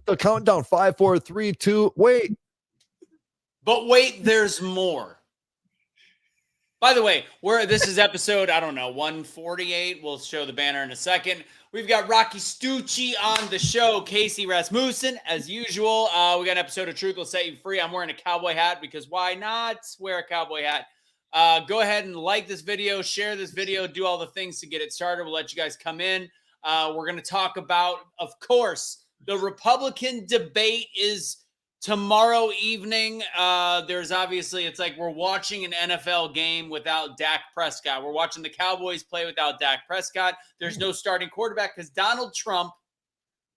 The countdown, 5, 4, 3, 2, wait. But wait, there's more. By the way, this is episode, 148. We'll show the banner in a second. We've got ROCCI STUCCI on the show. Casey Rasmussen, as usual. We got an episode of Truth Will Set You Free. I'm wearing a cowboy hat because why not wear a cowboy hat? Go ahead and like this video, share this video, do all the things to get it started. We'll let you guys come in. We're going to talk about, of course, the Republican debate is tomorrow evening. There's obviously, it's like we're watching an NFL game without Dak Prescott. We're watching the Cowboys play without Dak Prescott. There's no starting quarterback because Donald Trump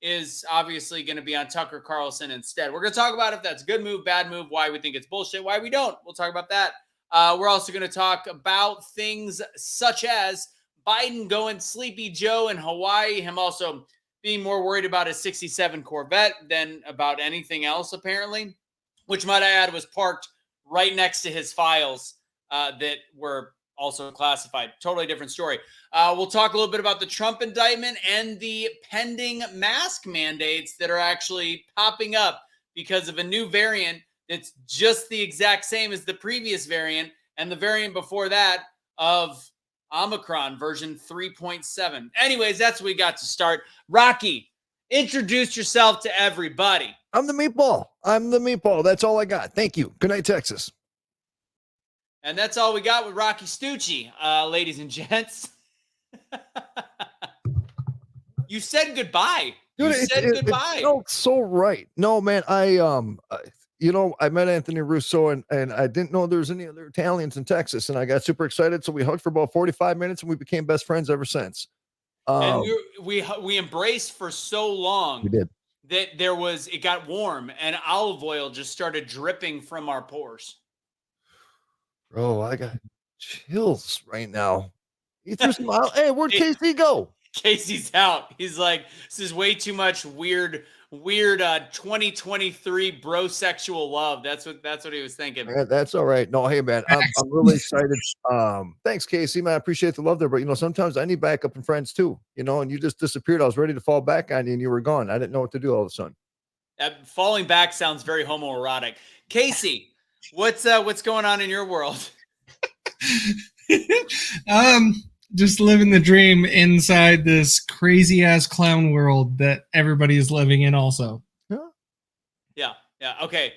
is obviously going to be on Tucker Carlson instead. We're going to talk about if that's a good move, bad move, why we think it's bullshit, why we don't. We'll talk about that. We're also going to talk about things such as Biden going Sleepy Joe in Hawaii, him also being more worried about his 67 Corvette than about anything else, apparently, which might I add was parked right next to his files that were also classified. Totally different story. We'll talk a little bit about the Trump indictment and the pending mask mandates that are actually popping up because of a new variant that's just the exact same as the previous variant and the variant before that of Omicron version 3.7. Anyways, that's what we got to start. ROCCI, introduce yourself to everybody. I'm the meatball. That's all I got. Thank you. Good night, Texas. And that's all we got with ROCCI STUCCI, ladies and gents. You said goodbye. Dude, you said goodbye. It's so right. No, man, I met Anthony Russo and I didn't know there was any other Italians in Texas, and I got super excited. So we hugged for about 45 minutes and we became best friends ever since. And we embraced for so long. We did. That it got warm and olive oil just started dripping from our pores. Bro, I got chills right now. He threw some out. Hey, where'd Casey go? Casey's out. He's like, this is way too much weird 2023 brosexual love. That's what he was thinking. Man, that's all right. No, hey man, I'm really excited. Thanks, Casey, man. I appreciate the love there, but sometimes I need backup and friends too. And you just disappeared. I was ready to fall back on you, and you were gone. I didn't know what to do all of a sudden. Falling back sounds very homoerotic. Casey, what's going on in your world? Just living the dream inside this crazy ass clown world that everybody is living in also. Yeah. Okay.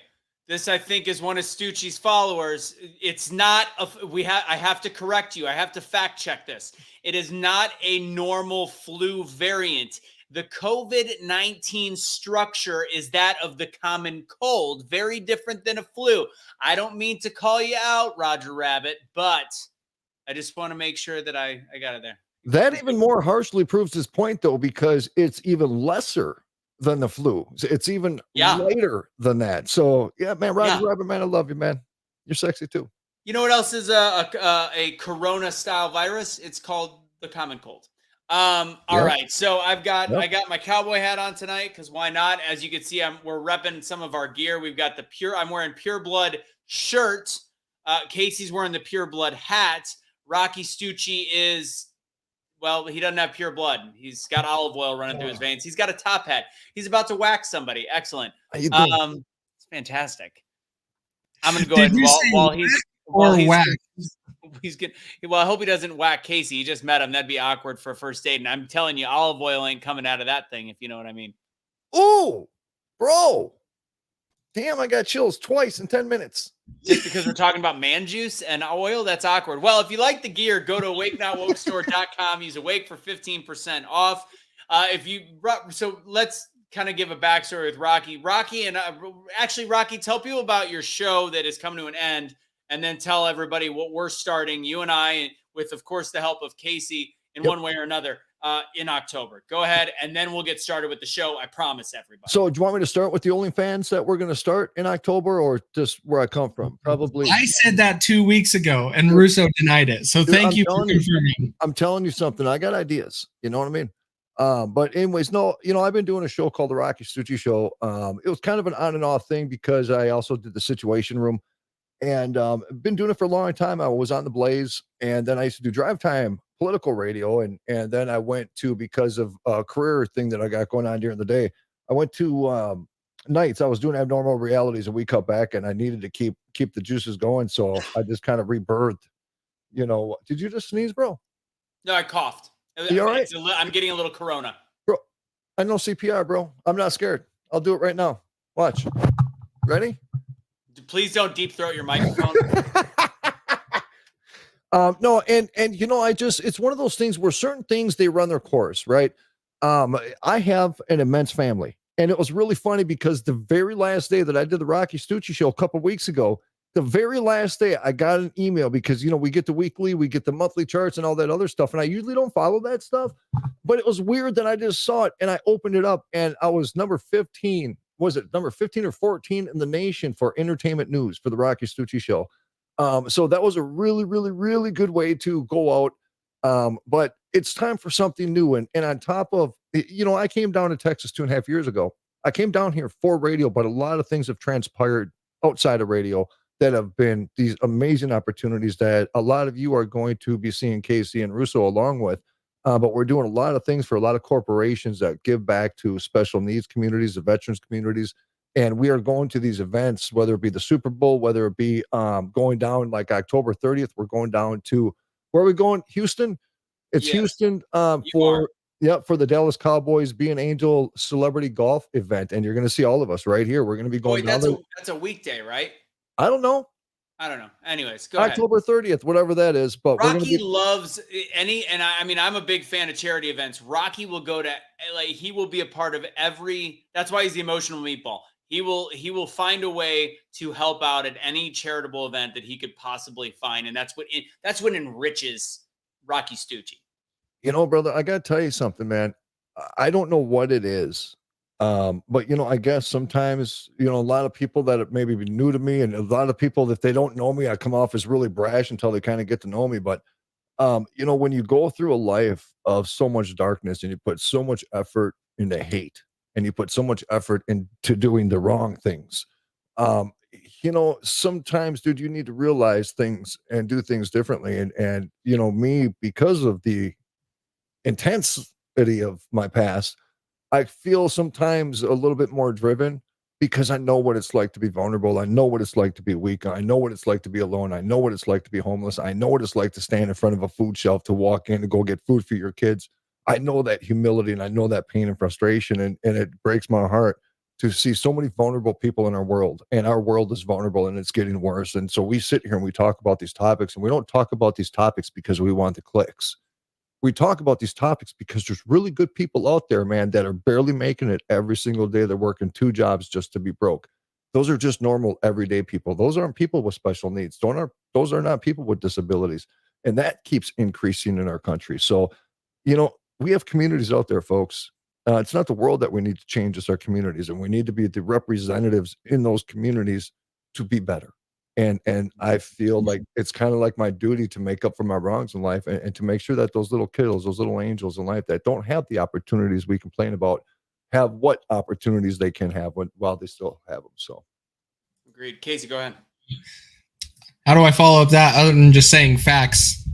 This, I think, is one of STUCCI's followers. It's not, I have to correct you. I have to fact check this. It is not a normal flu variant. The COVID-19 structure is that of the common cold, very different than a flu. I don't mean to call you out, Roger Rabbit, but I just want to make sure that I got it there. That even more harshly proves his point, though, because it's even lesser than the flu. It's even lighter than that. So, yeah, man, Roger Rabbit, man, I love you, man. You're sexy, too. You know what else is a corona-style virus? It's called the common cold. All right, so I got my cowboy hat on tonight because why not? As you can see, we're repping some of our gear. We've got I'm wearing Pure Blood shirt. Casey's wearing the Pure Blood hat. ROCCI STUCCI is, well, he doesn't have pure blood. He's got olive oil running through his veins. He's got a top hat. He's about to whack somebody. Excellent. It's fantastic. I'm going to go ahead he's good. Well, I hope he doesn't whack Casey. He just met him. That'd be awkward for a first date. And I'm telling you, olive oil ain't coming out of that thing, if you know what I mean. Oh, bro. Damn, I got chills twice in 10 minutes. Just because we're talking about man juice and oil, that's awkward. Well, if you like the gear, go to awakenotwokestore.com. Use Awake for 15% off. So let's kind of give a backstory with ROCCI. ROCCI, tell people about your show that is coming to an end, and then tell everybody what we're starting, you and I, with, of course, the help of Casey in one way or another. In October. Go ahead, and then we'll get started with the show. I promise everybody. So do you want me to start with the OnlyFans that we're going to start in October, or just where I come from? Probably. I said that 2 weeks ago, and Russo denied it. So thank you for confirming. I'm telling you something. I got ideas. You know what I mean? But anyways, no, I've been doing a show called the ROCCI STUCCI Show. It was kind of an on and off thing because I also did the Situation Room. And been doing it for a long time. I was on the Blaze, and then I used to do Drive Time political radio, and then I went to, because of a career thing that I got going on during the day, I went to nights. I was doing abnormal realities, and we cut back, and I needed to keep the juices going, so I just kind of rebirthed. Did you just sneeze, bro? No, I coughed. You all right? I'm getting a little corona. Bro, I know CPR, bro. I'm not scared. I'll do it right now. Watch. Ready? Please don't deep throat your microphone. No, and it's one of those things where certain things, they run their course, right? I have an immense family, and it was really funny because the very last day that I did the ROCCI STUCCI show a couple weeks ago, the very last day I got an email, because we get the weekly, we get the monthly charts and all that other stuff, and I usually don't follow that stuff, but it was weird that I just saw it and I opened it up, and I was number 15. Was it number 15 or 14 in the nation for entertainment news for the ROCCI STUCCI show? So that was a really, really, really good way to go out. But it's time for something new. And on top of, I came down to Texas 2.5 years ago. I came down here for radio, but a lot of things have transpired outside of radio that have been these amazing opportunities that a lot of you are going to be seeing Casey and Russo along with. But we're doing a lot of things for a lot of corporations that give back to special needs communities, the veterans communities. And we are going to these events, whether it be the Super Bowl, whether it be going down like October 30th. We're going down to, where are we going? Houston. It's Yes, Houston for the Dallas Cowboys Be an Angel celebrity golf event. And you're going to see all of us right here. We're going to be going down. That's a weekday, right? I don't know. Anyways, go ahead. October 30th, whatever that is. But ROCCI loves I'm a big fan of charity events. ROCCI will go to, he will be a part of every. That's why he's the emotional meatball. He will find a way to help out at any charitable event that he could possibly find, and that's what enriches ROCCI STUCCI. Brother, I gotta tell you something, man. I don't know what it is. But I guess sometimes, a lot of people that are maybe new to me, and a lot of people, if they don't know me, I come off as really brash until they kind of get to know me. But, when you go through a life of so much darkness, and you put so much effort into hate, and you put so much effort into doing the wrong things, sometimes, dude, you need to realize things and do things differently. And me, because of the intensity of my past, I feel sometimes a little bit more driven, because I know what it's like to be vulnerable. I know what it's like to be weak. I know what it's like to be alone. I know what it's like to be homeless. I know what it's like to stand in front of a food shelf, to walk in and go get food for your kids. I know that humility, and I know that pain and frustration. And it breaks my heart to see so many vulnerable people in our world, and our world is vulnerable, and it's getting worse. And so we sit here and we talk about these topics, and we don't talk about these topics because we want the clicks. We talk about these topics because there's really good people out there, man, that are barely making it every single day. They're working 2 jobs just to be broke. Those are just normal, everyday people. Those aren't people with special needs. Those are not people with disabilities. And that keeps increasing in our country. So, we have communities out there, folks. It's not the world that we need to change, it's our communities. And we need to be the representatives in those communities to be better. And I feel like it's kind of like my duty to make up for my wrongs in life, and to make sure that those little kiddos, those little angels in life that don't have the opportunities we complain about, have what opportunities they can have while they still have them. So, agreed. Casey, go ahead. How do I follow up that other than just saying facts?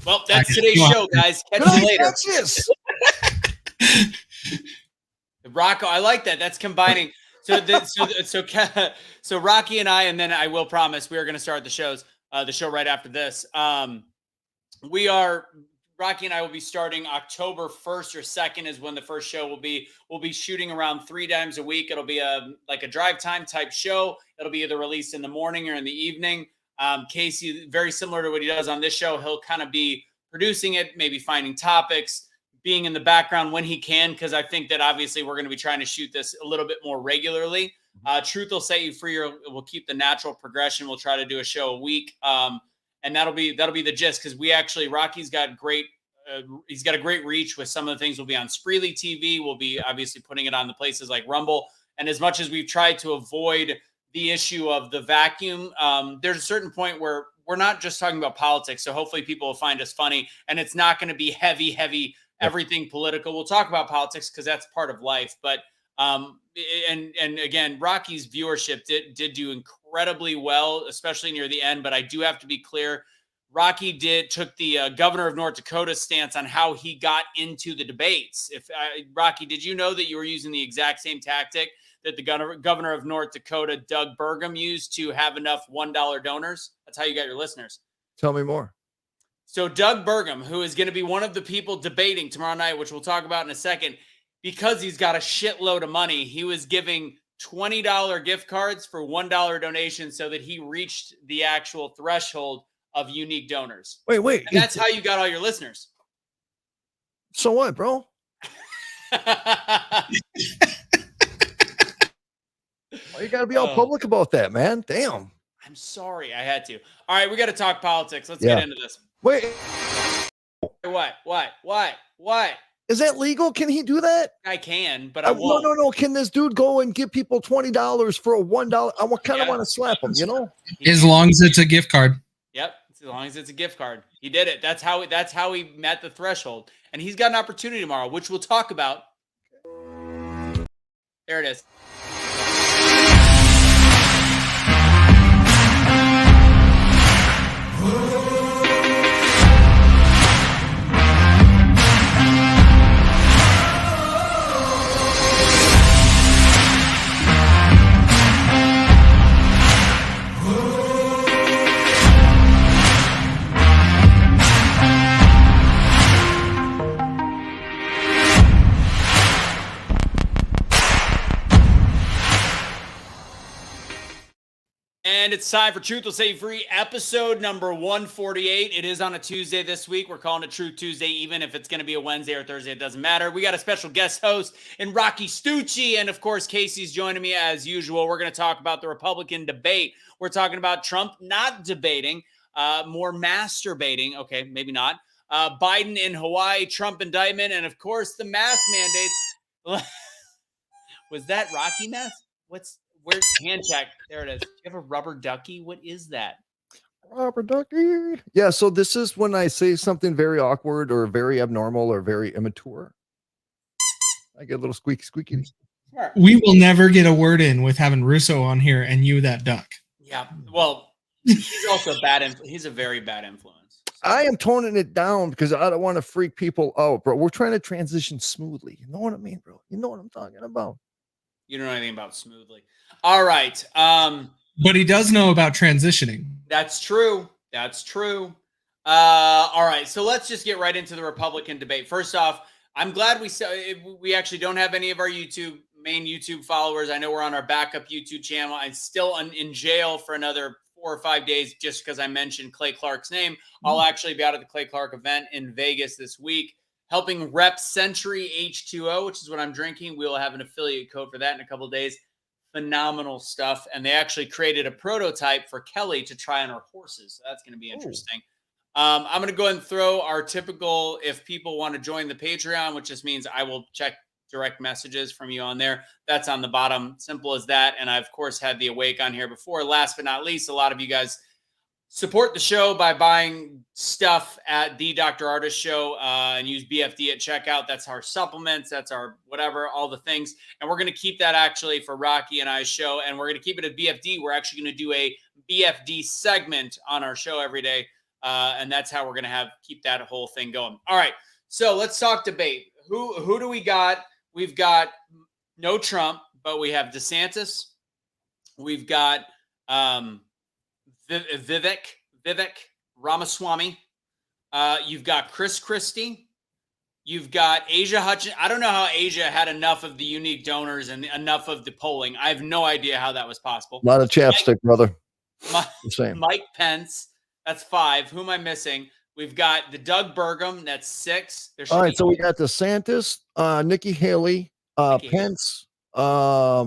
Well, that's today's show, guys. Catch you later. Rocco, I like that. That's combining. So Rocky and I, and then I will promise we are going to start the show right after this. Rocky and I will be starting October 1st or 2nd is when the first show will be. We'll be shooting around 3 times a week. It'll be a drive time type show. It'll be either released in the morning or in the evening. Casey, very similar to what he does on this show, he'll kind of be producing it, maybe finding topics, being in the background when he can, because I think that obviously we're going to be trying to shoot this a little bit more regularly. Truth will set you free, or we'll keep the natural progression. We'll try to do a show a week, and that'll be the gist, because Rocky's got he's got a great reach with some of the things. We'll be on Spreely TV. We'll be obviously putting it on the places like Rumble. And as much as we've tried to avoid the issue of the vacuum, there's a certain point where we're not just talking about politics. So hopefully people will find us funny, and it's not going to be heavy everything political. We'll talk about politics because that's part of life. But and again, Rocky's viewership did do incredibly well, especially near the end. But I do have to be clear, ROCCI took the governor of North Dakota's stance on how he got into the debates. ROCCI, did you know that you were using the exact same tactic that the governor of North Dakota, Doug Burgum, used to have enough $1 donors? That's how you got your listeners. Tell me more. So Doug Burgum, who is going to be one of the people debating tomorrow night, which we'll talk about in a second, because he's got a shitload of money, he was giving $20 gift cards for $1 donations so that he reached the actual threshold of unique donors. Wait. And that's how you got all your listeners. So what, bro? Why You got to be all public about that, man. Damn. I'm sorry. I had to. All right. We got to talk politics. Let's get into this. Wait. What? Is that legal? Can he do that? I can, but I won't. No. Can this dude go and give people $20 for a $1? I kind of want to slap him, you know? As long as it's a gift card. Yep. As long as it's a gift card. He did it. That's how he met the threshold. And he's got an opportunity tomorrow, which we'll talk about. There it is. And it's time for Truth Will Set You Free, episode number 148. It is on a Tuesday this week. We're calling it Truth Tuesday, even if it's going to be a Wednesday or Thursday. It doesn't matter. We got a special guest host in ROCCI STUCCI. And, of course, Casey's joining me as usual. We're going to talk about the Republican debate. We're talking about Trump not debating, more masturbating. Okay, maybe not. Biden in Hawaii, Trump indictment, and, of course, the mask mandates. Was that Rocky mask? Where's hand check? There it is. Do you have a rubber ducky? What is that? Rubber ducky. Yeah, so this is when I say something very awkward or very abnormal or very immature. I get a little squeaky. We will never get a word in with having Russo on here and you that duck. Yeah, well, he's also he's a very bad influence. So. I am toning it down because I don't want to freak people out, bro. We're trying to transition smoothly. You know what I mean, bro? You know what I'm talking about. You don't know anything about smoothly. All right. But he does know about transitioning. That's true. All right. So let's just get right into the Republican debate. First off, I'm glad we actually don't have any of our main YouTube followers. I know we're on our backup YouTube channel. I'm still in jail for another 4 or 5 days just because I mentioned Clay Clark's name. I'll actually be out at the Clay Clark event in Vegas this week, helping rep Century H2O, which is what I'm drinking. We'll have an affiliate code for that in a couple of days. Phenomenal stuff. And they actually created a prototype for Kelly to try on her horses. So that's going to be interesting. I'm going to go ahead and throw our typical, if people want to join the Patreon, which just means I will check direct messages from you on there. That's on the bottom. Simple as that. And I, of course, had the Awake on here before. Last but not least, a lot of you guys support the show by buying stuff at the Dr. Artist Show and use BFD at checkout. That's our supplements. That's our whatever, all the things. And we're going to keep that actually for ROCCI and I's show. And we're going to keep it at BFD. We're actually going to do a BFD segment on our show every day. And that's how we're going to keep that whole thing going. All right. So let's talk debate. Who do we got? We've got no Trump, but we have DeSantis. We've got Vivek Ramaswamy. You've got Chris Christie. You've got Asia Hutchinson. I don't know how Asia had enough of the unique donors and enough of the polling. I have no idea how that was possible. A lot of chapstick, brother. Mike Pence. That's 5. Who am I missing? We've got the Doug Burgum. That's 6. All right, so we got DeSantis, Nikki Haley, Pence,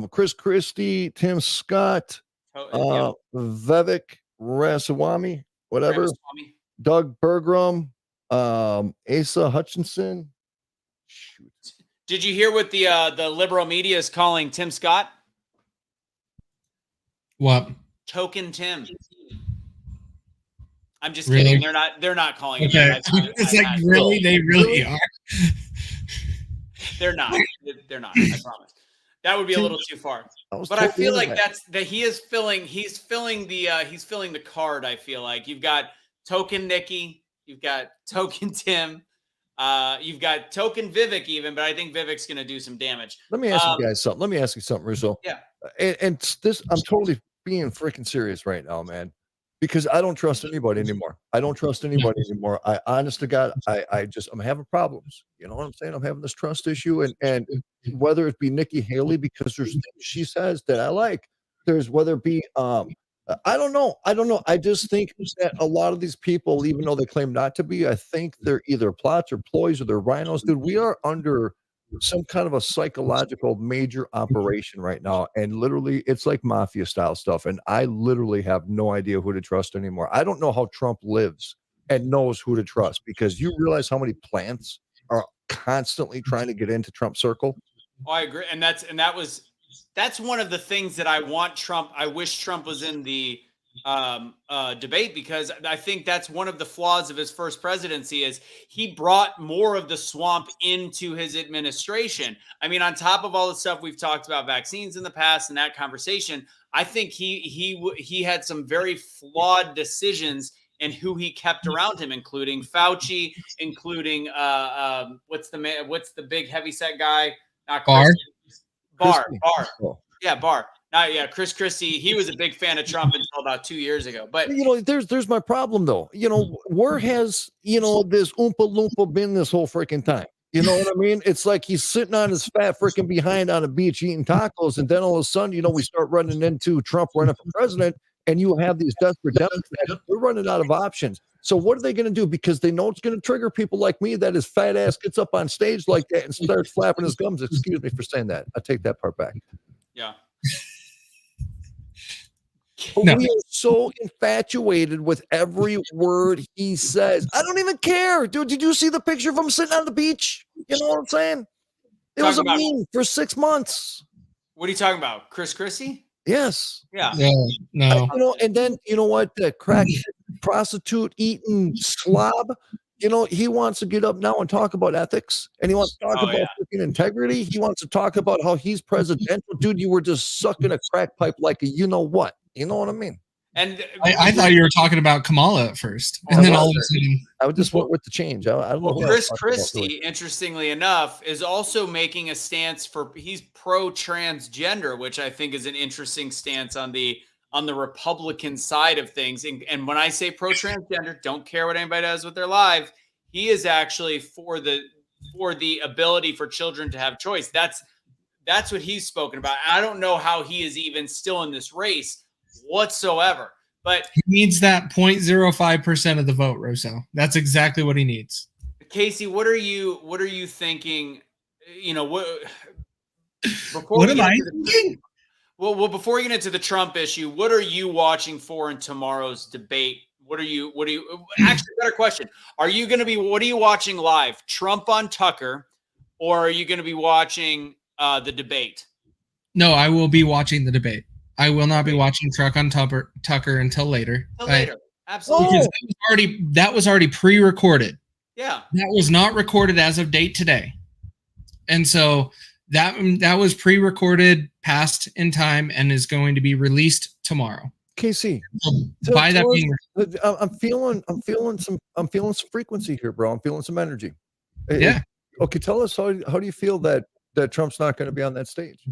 Chris Christie, Tim Scott, Vivek Ramaswamy, whatever. Doug Burgum, Asa Hutchinson. Shoot. Did you hear what the liberal media is calling Tim Scott? What? Token Tim. I'm just Really? kidding. They're not calling it. Okay. It's like really, they really are. They're not. They're not. I promise. That would be a little too far. But I feel like he's filling the card. I feel like you've got Token Nikki. You've got Token Tim. You've got Token Vivek even, but I think Vivek's going to do some damage. Let me ask you guys something. Let me ask you something, Russo. Yeah. And this, I'm totally being freaking serious right now, man, because I don't trust anybody anymore. I don't trust anybody anymore. I, honest to God, I'm having problems. You know what I'm saying? I'm having this trust issue, and whether it be Nikki Haley, because there's things she says that I like. There's whether it be, I don't know. I just think that a lot of these people, even though they claim not to be, I think they're either plots or ploys or they're rhinos. Dude, we are under some kind of a psychological major operation right now, and literally it's like mafia style stuff, and I literally have no idea who to trust anymore. I don't know how Trump lives and knows who to trust, because you realize how many plants are constantly trying to get into Trump's circle. Oh, I agree. And that's one of the things that I want Trump. I wish Trump was in the debate, because I think that's one of the flaws of his first presidency is he brought more of the swamp into his administration. I mean, on top of all the stuff we've talked about vaccines in the past and that conversation, I think he had some very flawed decisions in who he kept around him, including Fauci, including what's the big heavyset guy? Not Chris, Barr. Yeah, Barr. Chris Christie. He was a big fan of Trump until about 2 years ago. But there's my problem though. Where has this Oompa Loompa been this whole freaking time? You know what I mean? It's like he's sitting on his fat freaking behind on a beach eating tacos, and then all of a sudden, we start running into Trump running for president, and you have these desperate Democrats. We're running out of options. So what are they going to do? Because they know it's going to trigger people like me, that his fat ass gets up on stage like that and starts flapping his gums. Excuse me for saying that. I take that part back. Yeah. No. We are so infatuated with every word he says. I don't even care. Dude, did you see the picture of him sitting on the beach? You know what I'm saying? It was a meme for 6 months. What are you talking about? Chris Christie? Yes. Yeah. No. And then, you know what? The crack prostitute eating slob, he wants to get up now and talk about ethics, and he wants to talk about integrity. He wants to talk about how he's presidential. Dude, you were just sucking a crack pipe like a you-know-what. You know what I mean? And I thought you were talking about Kamala at first, and then all of a sudden, I just went with the change. I don't know. Chris Christie, interestingly enough, is also making a stance he's pro-transgender, which I think is an interesting stance on the Republican side of things. And when I say pro-transgender, don't care what anybody does with their life. He is actually for the ability for children to have choice. That's what he's spoken about. I don't know how he is even still in this race whatsoever. But he needs that 0.05% of the vote, Rosso. That's exactly what he needs. Casey, what are you thinking? What am I thinking? Well, before we get into the Trump issue, what are you watching for in tomorrow's debate? What are you actually, better question. What are you watching live? Trump on Tucker, or are you going to be watching the debate? No, I will be watching the debate. I will not be watching Truck on Tucker until later. Absolutely. Because that was already pre-recorded. Yeah. That was not recorded as of date today. And so that was pre-recorded, passed in time, and is going to be released tomorrow. KC, I'm feeling some frequency here, bro. I'm feeling some energy. Yeah. Okay, tell us how do you feel that Trump's not going to be on that stage?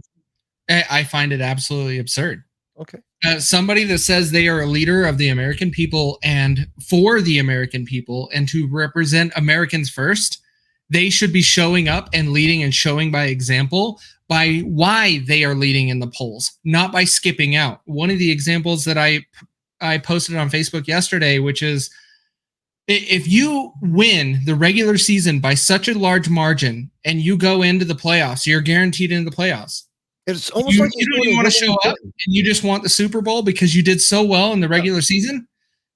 I find it absolutely absurd. Okay. Somebody that says they are a leader of the American people and for the American people and to represent Americans first, they should be showing up and leading and showing by example by why they are leading in the polls, not by skipping out. One of the examples that I posted on Facebook yesterday, which is if you win the regular season by such a large margin and you go into the playoffs, you're guaranteed into the playoffs. It's almost like you don't even want to show up and you just want the Super Bowl because you did so well in the regular season.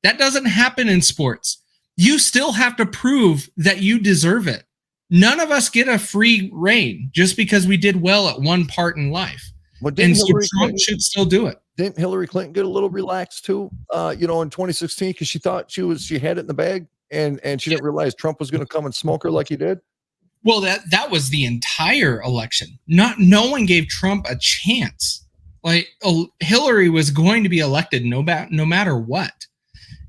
That doesn't happen in sports. You still have to prove that you deserve it. None of us get a free reign just because we did well at one part in life. And so Trump should still do it. Didn't Hillary Clinton get a little relaxed too? In 2016, because she thought she had it in the bag, and she didn't realize Trump was going to come and smoke her like he did. Well, that was the entire election. No one gave Trump a chance. Like Hillary was going to be elected no matter what,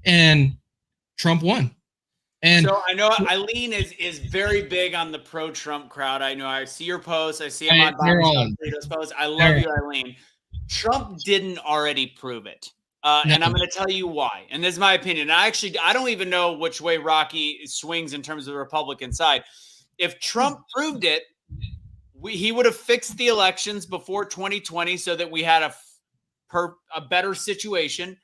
and Trump won. And so I know Eileen is very big on the pro-Trump crowd. I know I see your posts. I see him on Bob's posts. I love you, Eileen. Trump didn't already prove it. And I'm going to tell you why. And this is my opinion. I don't even know which way ROCCI swings in terms of the Republican side. If Trump proved it, he would have fixed the elections before 2020 so that we had a better situation.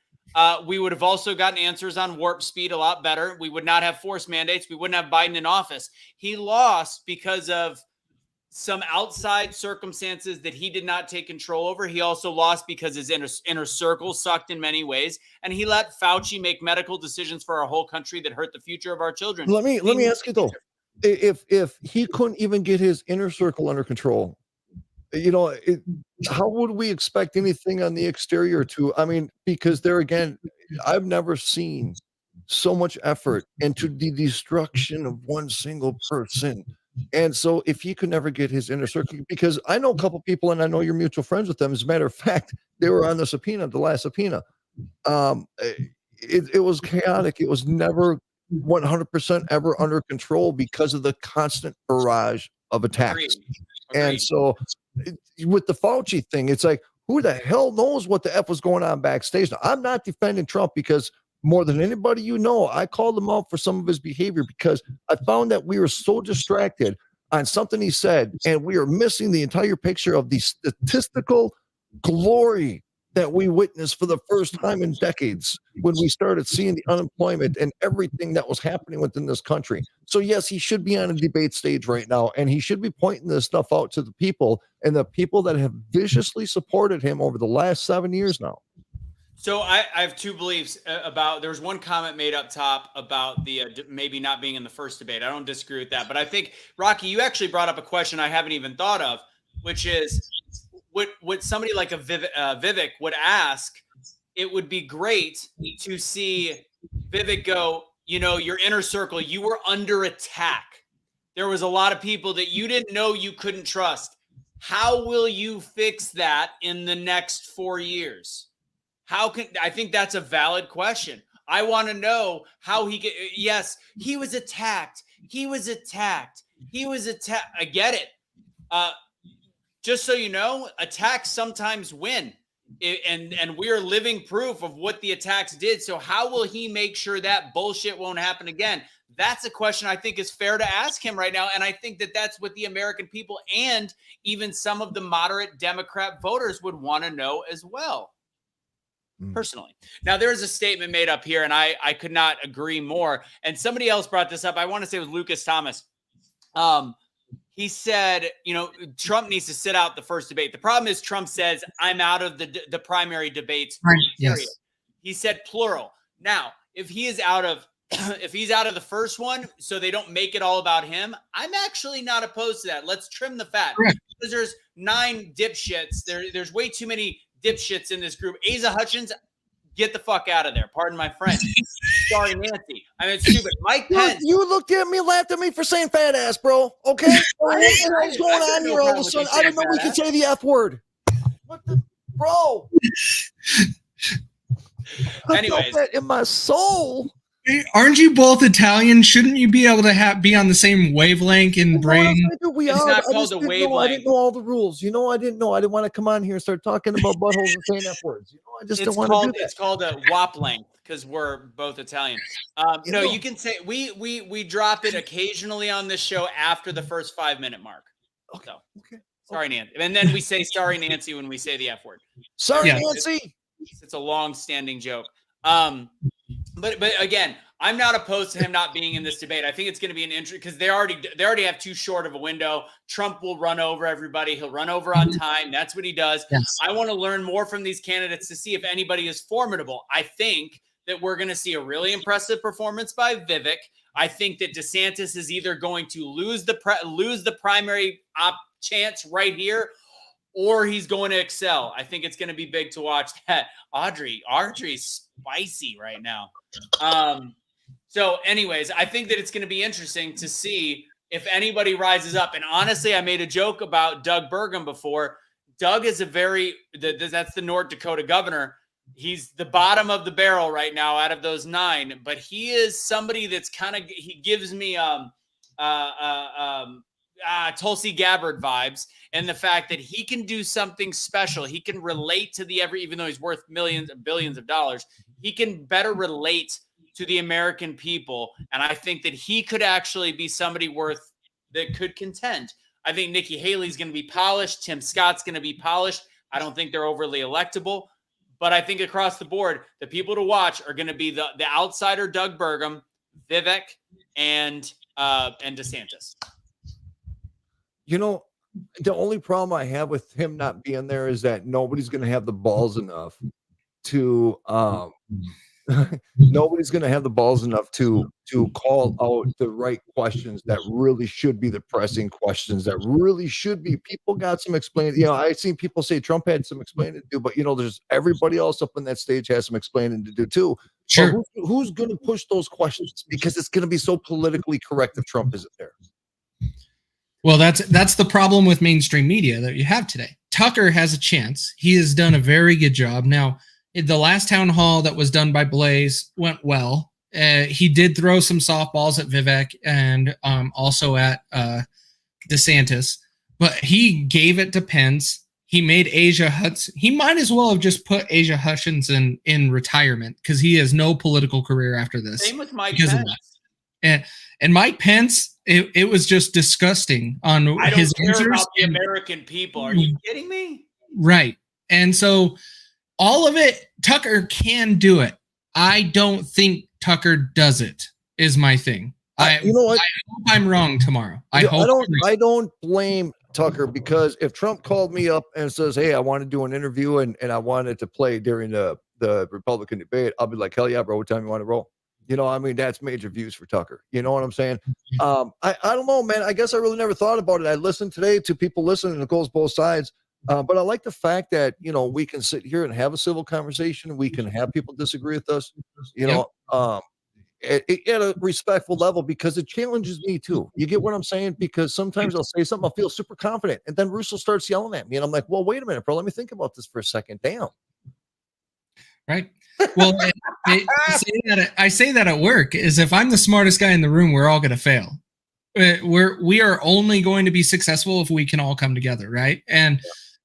We would have also gotten answers on warp speed a lot better. We would not have forced mandates. We wouldn't have Biden in office. He lost because of some outside circumstances that he did not take control over. He also lost because his inner circle sucked in many ways. And he let Fauci make medical decisions for our whole country that hurt the future of our children. Let me ask you though, if he couldn't even get his inner circle under control, how would we expect anything on the exterior to? I mean, because there again, I've never seen so much effort into the destruction of one single person. And so if he could never get his inner circle, because I know a couple people and I know you're mutual friends with them. As a matter of fact, they were on the subpoena, the last subpoena. It was chaotic. It was never 100% ever under control because of the constant barrage of attacks. Agreed. And so with the Fauci thing, it's like, who the hell knows what the F was going on backstage? Now, I'm not defending Trump because more than anybody, I called him out for some of his behavior because I found that we were so distracted on something he said, and we are missing the entire picture of the statistical glory that we witnessed for the first time in decades when we started seeing the unemployment and everything that was happening within this country. So yes, he should be on a debate stage right now, and he should be pointing this stuff out to the people and the people that have viciously supported him over the last 7 years now. So I have two beliefs about, there's one comment made up top about the maybe not being in the first debate. I don't disagree with that, but I think, ROCCI, you actually brought up a question I haven't even thought of, which is, what somebody like a Vivek would ask. It would be great to see Vivek go, your inner circle, you were under attack. There was a lot of people that you didn't know you couldn't trust. How will you fix that in the next 4 years? I think that's a valid question. I want to know how yes, he was attacked. He was attacked. I get it. Just so you know, attacks sometimes win. And we are living proof of what the attacks did. So how will he make sure that bullshit won't happen again? That's a question I think is fair to ask him right now. And I think that that's what the American people and even some of the moderate Democrat voters would want to know as well. Personally. Now, there's a statement made up here, and I could not agree more. And somebody else brought this up. I want to say it was Lucas Thomas. He said, Trump needs to sit out the first debate. The problem is Trump says, I'm out of the primary debates. Yes. He said plural. Now, if he's out of the first one, so they don't make it all about him, I'm actually not opposed to that. Let's trim the fat. Correct. Because there's 9 dipshits. There's way too many dipshits in this group. Asa Hutchins, get the fuck out of there. Pardon my French. Sorry, Nancy. I mean, it's stupid. Mike Pence. You looked at me, laughed at me for saying fat ass, bro. Okay? What the hell's going on here all of a sudden? I didn't know we could say the F word. What the, bro? Anyways. I felt that in my soul. Aren't you both Italian? Shouldn't you be able to be on the same wavelength and brain? It's not called a wavelength. I didn't know all the rules. I didn't know. I didn't want to come on here and start talking about buttholes and saying F words. I just don't want to do that. It's called a WAP length because we're both Italian. You can say we drop it occasionally on this show after the first 5-minute mark. Okay. Okay. Sorry, Nancy. And then we say sorry, Nancy, when we say the F word. Sorry, Nancy. It's a long-standing joke. But again, I'm not opposed to him not being in this debate. I think it's going to be an interesting because they already have too short of a window. Trump will run over everybody. He'll run over on time. That's what he does. Yes. I want to learn more from these candidates to see if anybody is formidable. I think that we're going to see a really impressive performance by Vivek. I think that DeSantis is either going to lose the primary chance right here, or he's going to excel. I think it's going to be big to watch that. Audrey's spicy right now. So anyways, I think that it's going to be interesting to see if anybody rises up. And honestly, I made a joke about Doug Burgum before. Doug is that's the North Dakota governor. He's the bottom of the barrel right now out of those 9, but he is somebody that's kind of, he gives me Tulsi Gabbard vibes, and the fact that he can do something special. He can relate to even though he's worth millions, billions of dollars, he can better relate to the American people. And I think that he could actually be somebody that could contend. I think Nikki Haley's going to be polished. Tim Scott's going to be polished. I don't think they're overly electable, but I think across the board, the people to watch are going to be the outsider Doug Burgum, Vivek, and DeSantis. You know, the only problem I have with him not being there is that nobody's going to have the balls enough to nobody's going to have the balls enough to call out the right questions that really should be the pressing questions that really should be. People got some explaining. You know, I've seen people say Trump had some explaining to do, but you know, there's everybody else up on that stage has some explaining to do too. Sure. Who's going to push those questions? Because it's going to be so politically correct if Trump isn't there. Well, that's the problem with mainstream media that you have today. Tucker has a chance. He has done a very good job. Now, the last town hall that was done by Blaze went well. He did throw some softballs at Vivek and also at DeSantis, but he gave it to Pence. He made Asia Hutchinson. He might as well have just put Asia Hutchinson in retirement because he has no political career after this. Same with Mike Pence. And Mike Pence, it was just disgusting on his answers. I don't care about the American people. Are you kidding me? Right. And so all of it, Tucker can do it. I don't think Tucker does it, is my thing. You know what? I hope I'm wrong tomorrow. I don't blame Tucker, because if Trump called me up and says, hey, I want to do an interview and I wanted to play during the Republican debate, I'll be like, hell yeah, bro, what time you want to roll? You know, I mean, that's major views for Tucker. You know what I'm saying? I don't know, man. I guess I really never thought about it. I listened today to people listening, and it goes both sides. But I like the fact that, you know, we can sit here and have a civil conversation. We can have people disagree with us, you know, at a respectful level, because it challenges me too. You get what I'm saying? Because sometimes I'll say something, I'll feel super confident, and then Russo starts yelling at me, and I'm like, well, wait a minute, bro. Let me think about this for a second. Damn. Right. Well, I say that at work is if I'm the smartest guy in the room, we're all going to fail. We are only going to be successful if we can all come together, right? And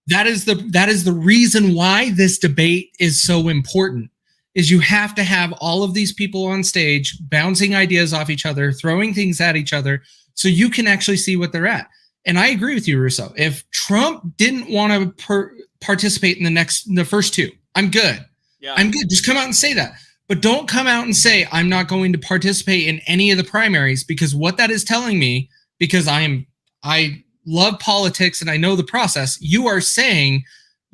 that is the reason why this debate is so important. Is you have to have all of these people on stage bouncing ideas off each other, throwing things at each other, so you can actually see what they're at. And I agree with you, Russo. If Trump didn't want to participate in the first two, I'm good. Yeah. I'm good. Just come out and say that. But don't come out and say, I'm not going to participate in any of the primaries, because what that is telling me, because I love politics and I know the process, you are saying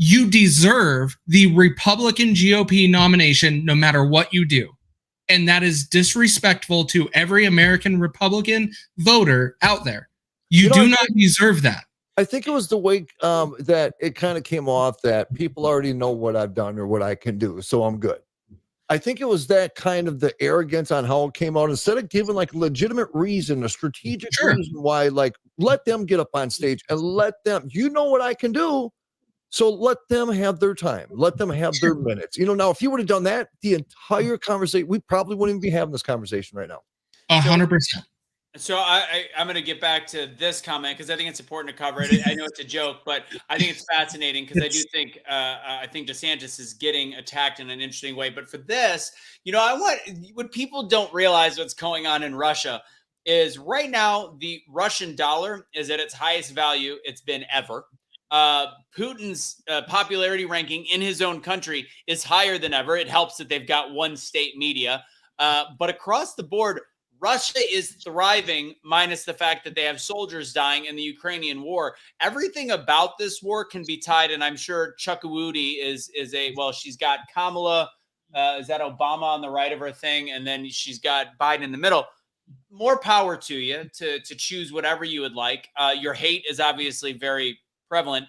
you deserve the Republican GOP nomination no matter what you do. And that is disrespectful to every American Republican voter out there. You do not deserve that. I think it was the way that it kind of came off that people already know what I've done or what I can do, so I'm good. I think it was that kind of the arrogance on how it came out, instead of giving like legitimate reason, a strategic reason why, like, let them get up on stage and let them, you know what I can do. So let them have their time. Let them have their minutes. You know, now, if you would have done that, the entire conversation, we probably wouldn't even be having this conversation right now. 100%. So I'm going to get back to this comment because I think it's important to cover it. I know it's a joke, but I think it's fascinating because I think DeSantis is getting attacked in an interesting way. But for this, you know, what people don't realize what's going on in Russia is right now the Russian dollar is at its highest value it's been ever. Putin's popularity ranking in his own country is higher than ever. It helps that they've got one state media, but across the board, Russia is thriving, minus the fact that they have soldiers dying in the Ukrainian war. Everything about this war can be tied, and I'm sure Chukwudi is she's got Kamala, is that Obama on the right of her thing, and then she's got Biden in the middle. More power to you to choose whatever you would like. Your hate is obviously very prevalent,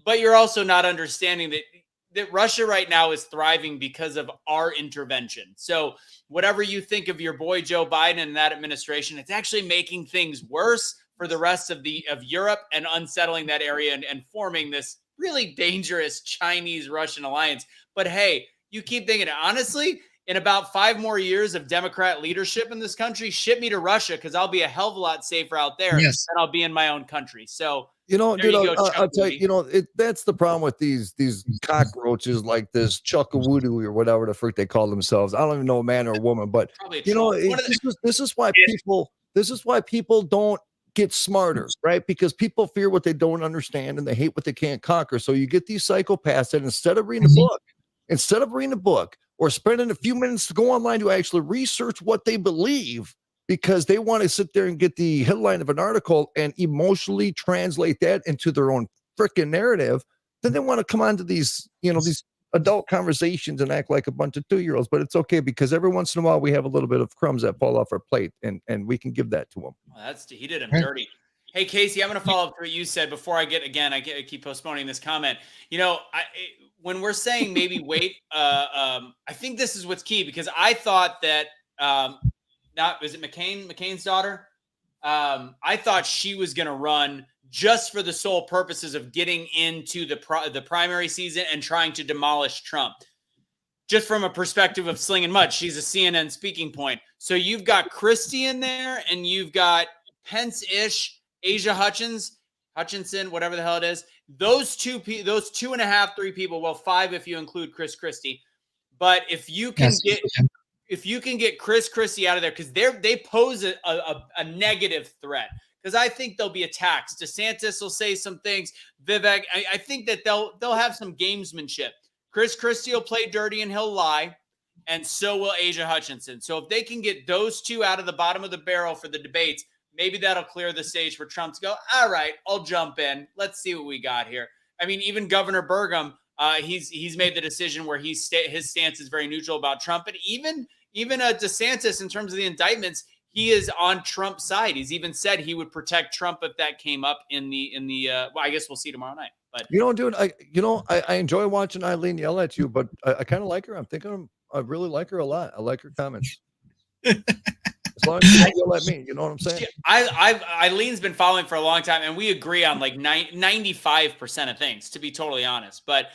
but you're also not understanding that Russia right now is thriving because of our intervention. So whatever you think of your boy Joe Biden and that administration, it's actually making things worse for the rest of Europe and unsettling that area and forming this really dangerous Chinese-Russian alliance. But hey, You keep thinking, honestly, in about 5 more years of Democrat leadership in this country, ship me to Russia because I'll be a hell of a lot safer out there than I'll be in my own country. So, dude, go, I'll tell you, that's the problem with these cockroaches like this Chuckawoodo or whatever the frick they call themselves. I don't even know a man or a woman, but this is why people don't get smarter, right? Because people fear what they don't understand and they hate what they can't conquer. So you get these psychopaths that instead of reading a book or spending a few minutes to go online to actually research what they believe, because they want to sit there and get the headline of an article and emotionally translate that into their own freaking narrative, then they want to come onto these, these adult conversations and act like a bunch of 2-year-olds. But it's okay, because every once in a while we have a little bit of crumbs that fall off our plate, and we can give that to them. Well, he did him dirty. Hey, Casey, I'm going to follow up to what you said before I keep postponing this comment. When we're saying maybe wait, I think this is what's key, because I thought that was it McCain's daughter? I thought she was going to run just for the sole purposes of getting into the primary season and trying to demolish Trump. Just from a perspective of slinging mud, she's a CNN speaking point. So you've got Christie in there, and you've got Pence-ish, Asia Hutchinson, whatever the hell it is. Those 2.5, 3 people, well, 5 if you include Chris Christie. But if you can get Chris Christie out of there, because they pose a negative threat. Because I think there'll be attacks. DeSantis will say some things. Vivek, I think that they'll have some gamesmanship. Chris Christie will play dirty and he'll lie, and so will Asia Hutchinson. So if they can get those two out of the bottom of the barrel for the debates, maybe that'll clear the stage for Trump to go, all right, I'll jump in. Let's see what we got here. I mean, even Governor Burgum, he's made the decision where his stance is very neutral about Trump. But even DeSantis, in terms of the indictments, he is on Trump's side. He's even said he would protect Trump if that came up in the well, I guess we'll see tomorrow night. But dude, I enjoy watching Eileen yell at you, but I kind of like her. I really like her a lot. I like her comments. As long as you don't yell at me, you know what I'm saying? Eileen's been following for a long time, and we agree on like 95% of things, to be totally honest. But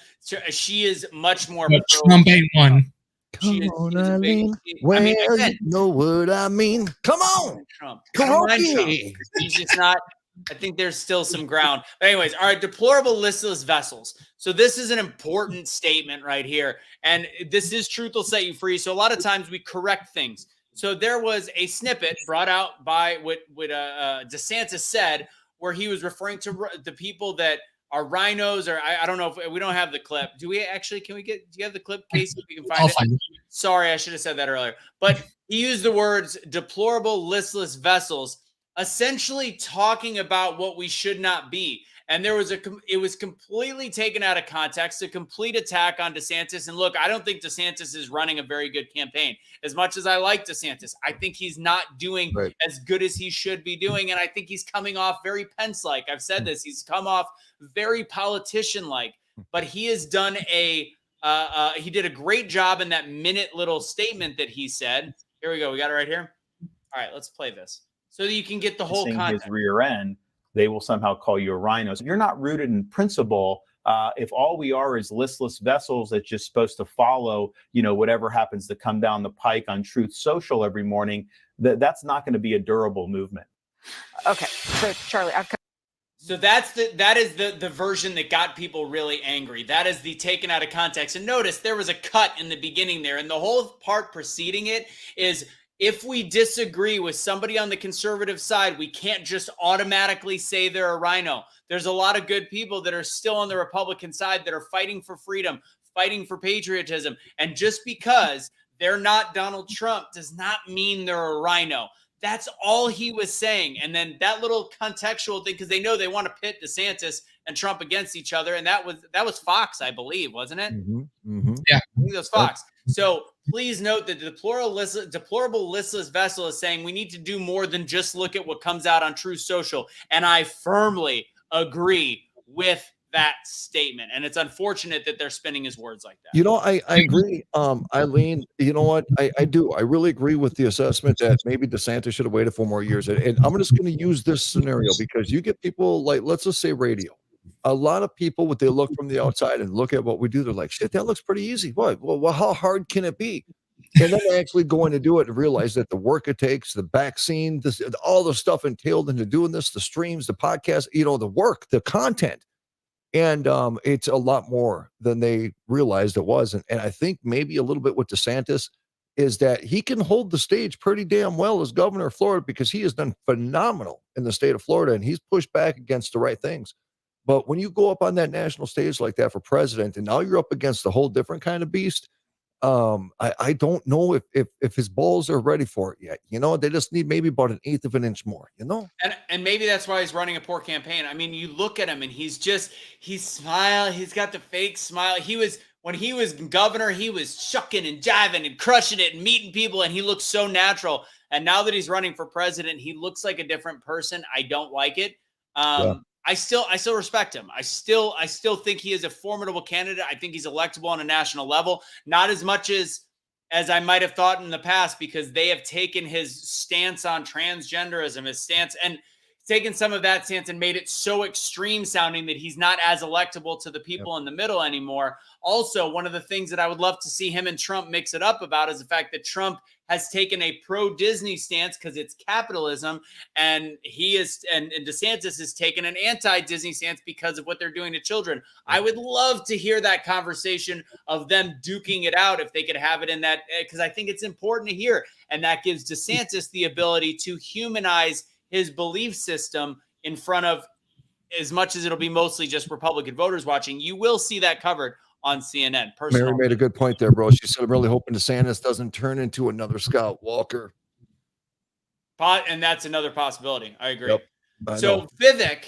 she is much more. But Trump ain't one. Come on, Eileen. Well, you know what I mean. Come on, Trump. Come on, Trump. He's just not. I think there's still some ground. But anyways, all right, deplorable listless vessels. So this is an important statement right here. And this is Truth Will Set You Free. So a lot of times we correct things. So there was a snippet brought out by what DeSantis said, where he was referring to the people that are rhinos, or I don't know if we don't have the clip. Do we actually, do you have the clip, Casey? We can find it. Sorry, I should have said that earlier. But he used the words deplorable listless vessels, essentially talking about what we should not be. And it was completely taken out of context, a complete attack on DeSantis. And look, I don't think DeSantis is running a very good campaign. As much as I like DeSantis, I think he's not doing as good as he should be doing. And I think he's coming off very Pence-like. I've said this. He's come off very politician-like. But he has done he did a great job in that minute little statement that he said. Here we go. We got it right here. All right, let's play this so that you can get the whole context. His rear end. They will somehow call you a rhino. So you're not rooted in principle. If all we are is listless vessels that's just supposed to follow, whatever happens to come down the pike on Truth Social every morning, that's not going to be a durable movement. Okay, so Charlie, so that is the version that got people really angry. That is the taken out of context. And notice there was a cut in the beginning there, and the whole part preceding it is, if we disagree with somebody on the conservative side, we can't just automatically say they're a rhino. There's a lot of good people that are still on the Republican side that are fighting for freedom, fighting for patriotism. And just because they're not Donald Trump does not mean they're a rhino. That's all he was saying. And then that little contextual thing, because they know they want to pit DeSantis and Trump against each other. And that was Fox, I believe, wasn't it? Mm-hmm. Mm-hmm. Yeah. I think it was Fox. So please note that the deplorable listless vessel is saying we need to do more than just look at what comes out on Truth Social. And I firmly agree with that statement. And it's unfortunate that they're spinning his words like that. I agree. Eileen, you know what? I do. I really agree with the assessment that maybe DeSantis should have waited 4 more years. And I'm just going to use this scenario because you get people like, let's just say radio. a lot of people, what they look from the outside and look at what we do, they're like, shit, that looks pretty easy. What? Well, how hard can it be? And then they actually go in to do it and realize that the work it takes, the vaccine, this, all the stuff entailed into doing this, the streams, the podcast, the work, the content. And it's a lot more than they realized it was. And I think maybe a little bit with DeSantis is that he can hold the stage pretty damn well as governor of Florida because he has done phenomenal in the state of Florida and he's pushed back against the right things. But when you go up on that national stage like that for president, and now you're up against a whole different kind of beast, I don't know if his balls are ready for it yet. They just need maybe about 1/8 of an inch more, And maybe that's why he's running a poor campaign. I mean, you look at him and he's smiling. He's got the fake smile. When he was governor, he was shucking and jiving and crushing it and meeting people, and he looks so natural. And now that he's running for president, he looks like a different person. I don't like it. Yeah. I still respect him. I still think he is a formidable candidate. I think he's electable on a national level, not as much as I might have thought in the past, because they have taken his stance on transgenderism, his stance, and taken some of that stance and made it so extreme sounding that he's not as electable to the people in the middle anymore. Also, one of the things that I would love to see him and Trump mix it up about is the fact that Trump has taken a pro-Disney stance because it's capitalism, and and DeSantis has taken an anti-Disney stance because of what they're doing to children. I would love to hear that conversation of them duking it out if they could have it in that, because I think it's important to hear, and that gives DeSantis the ability to humanize his belief system in front of, as much as it'll be mostly just Republican voters watching, you will see that covered on CNN. Mary made a good point there, bro. She said, I'm really hoping DeSantis doesn't turn into another Scott Walker. And that's another possibility. I agree. Yep, so Vivek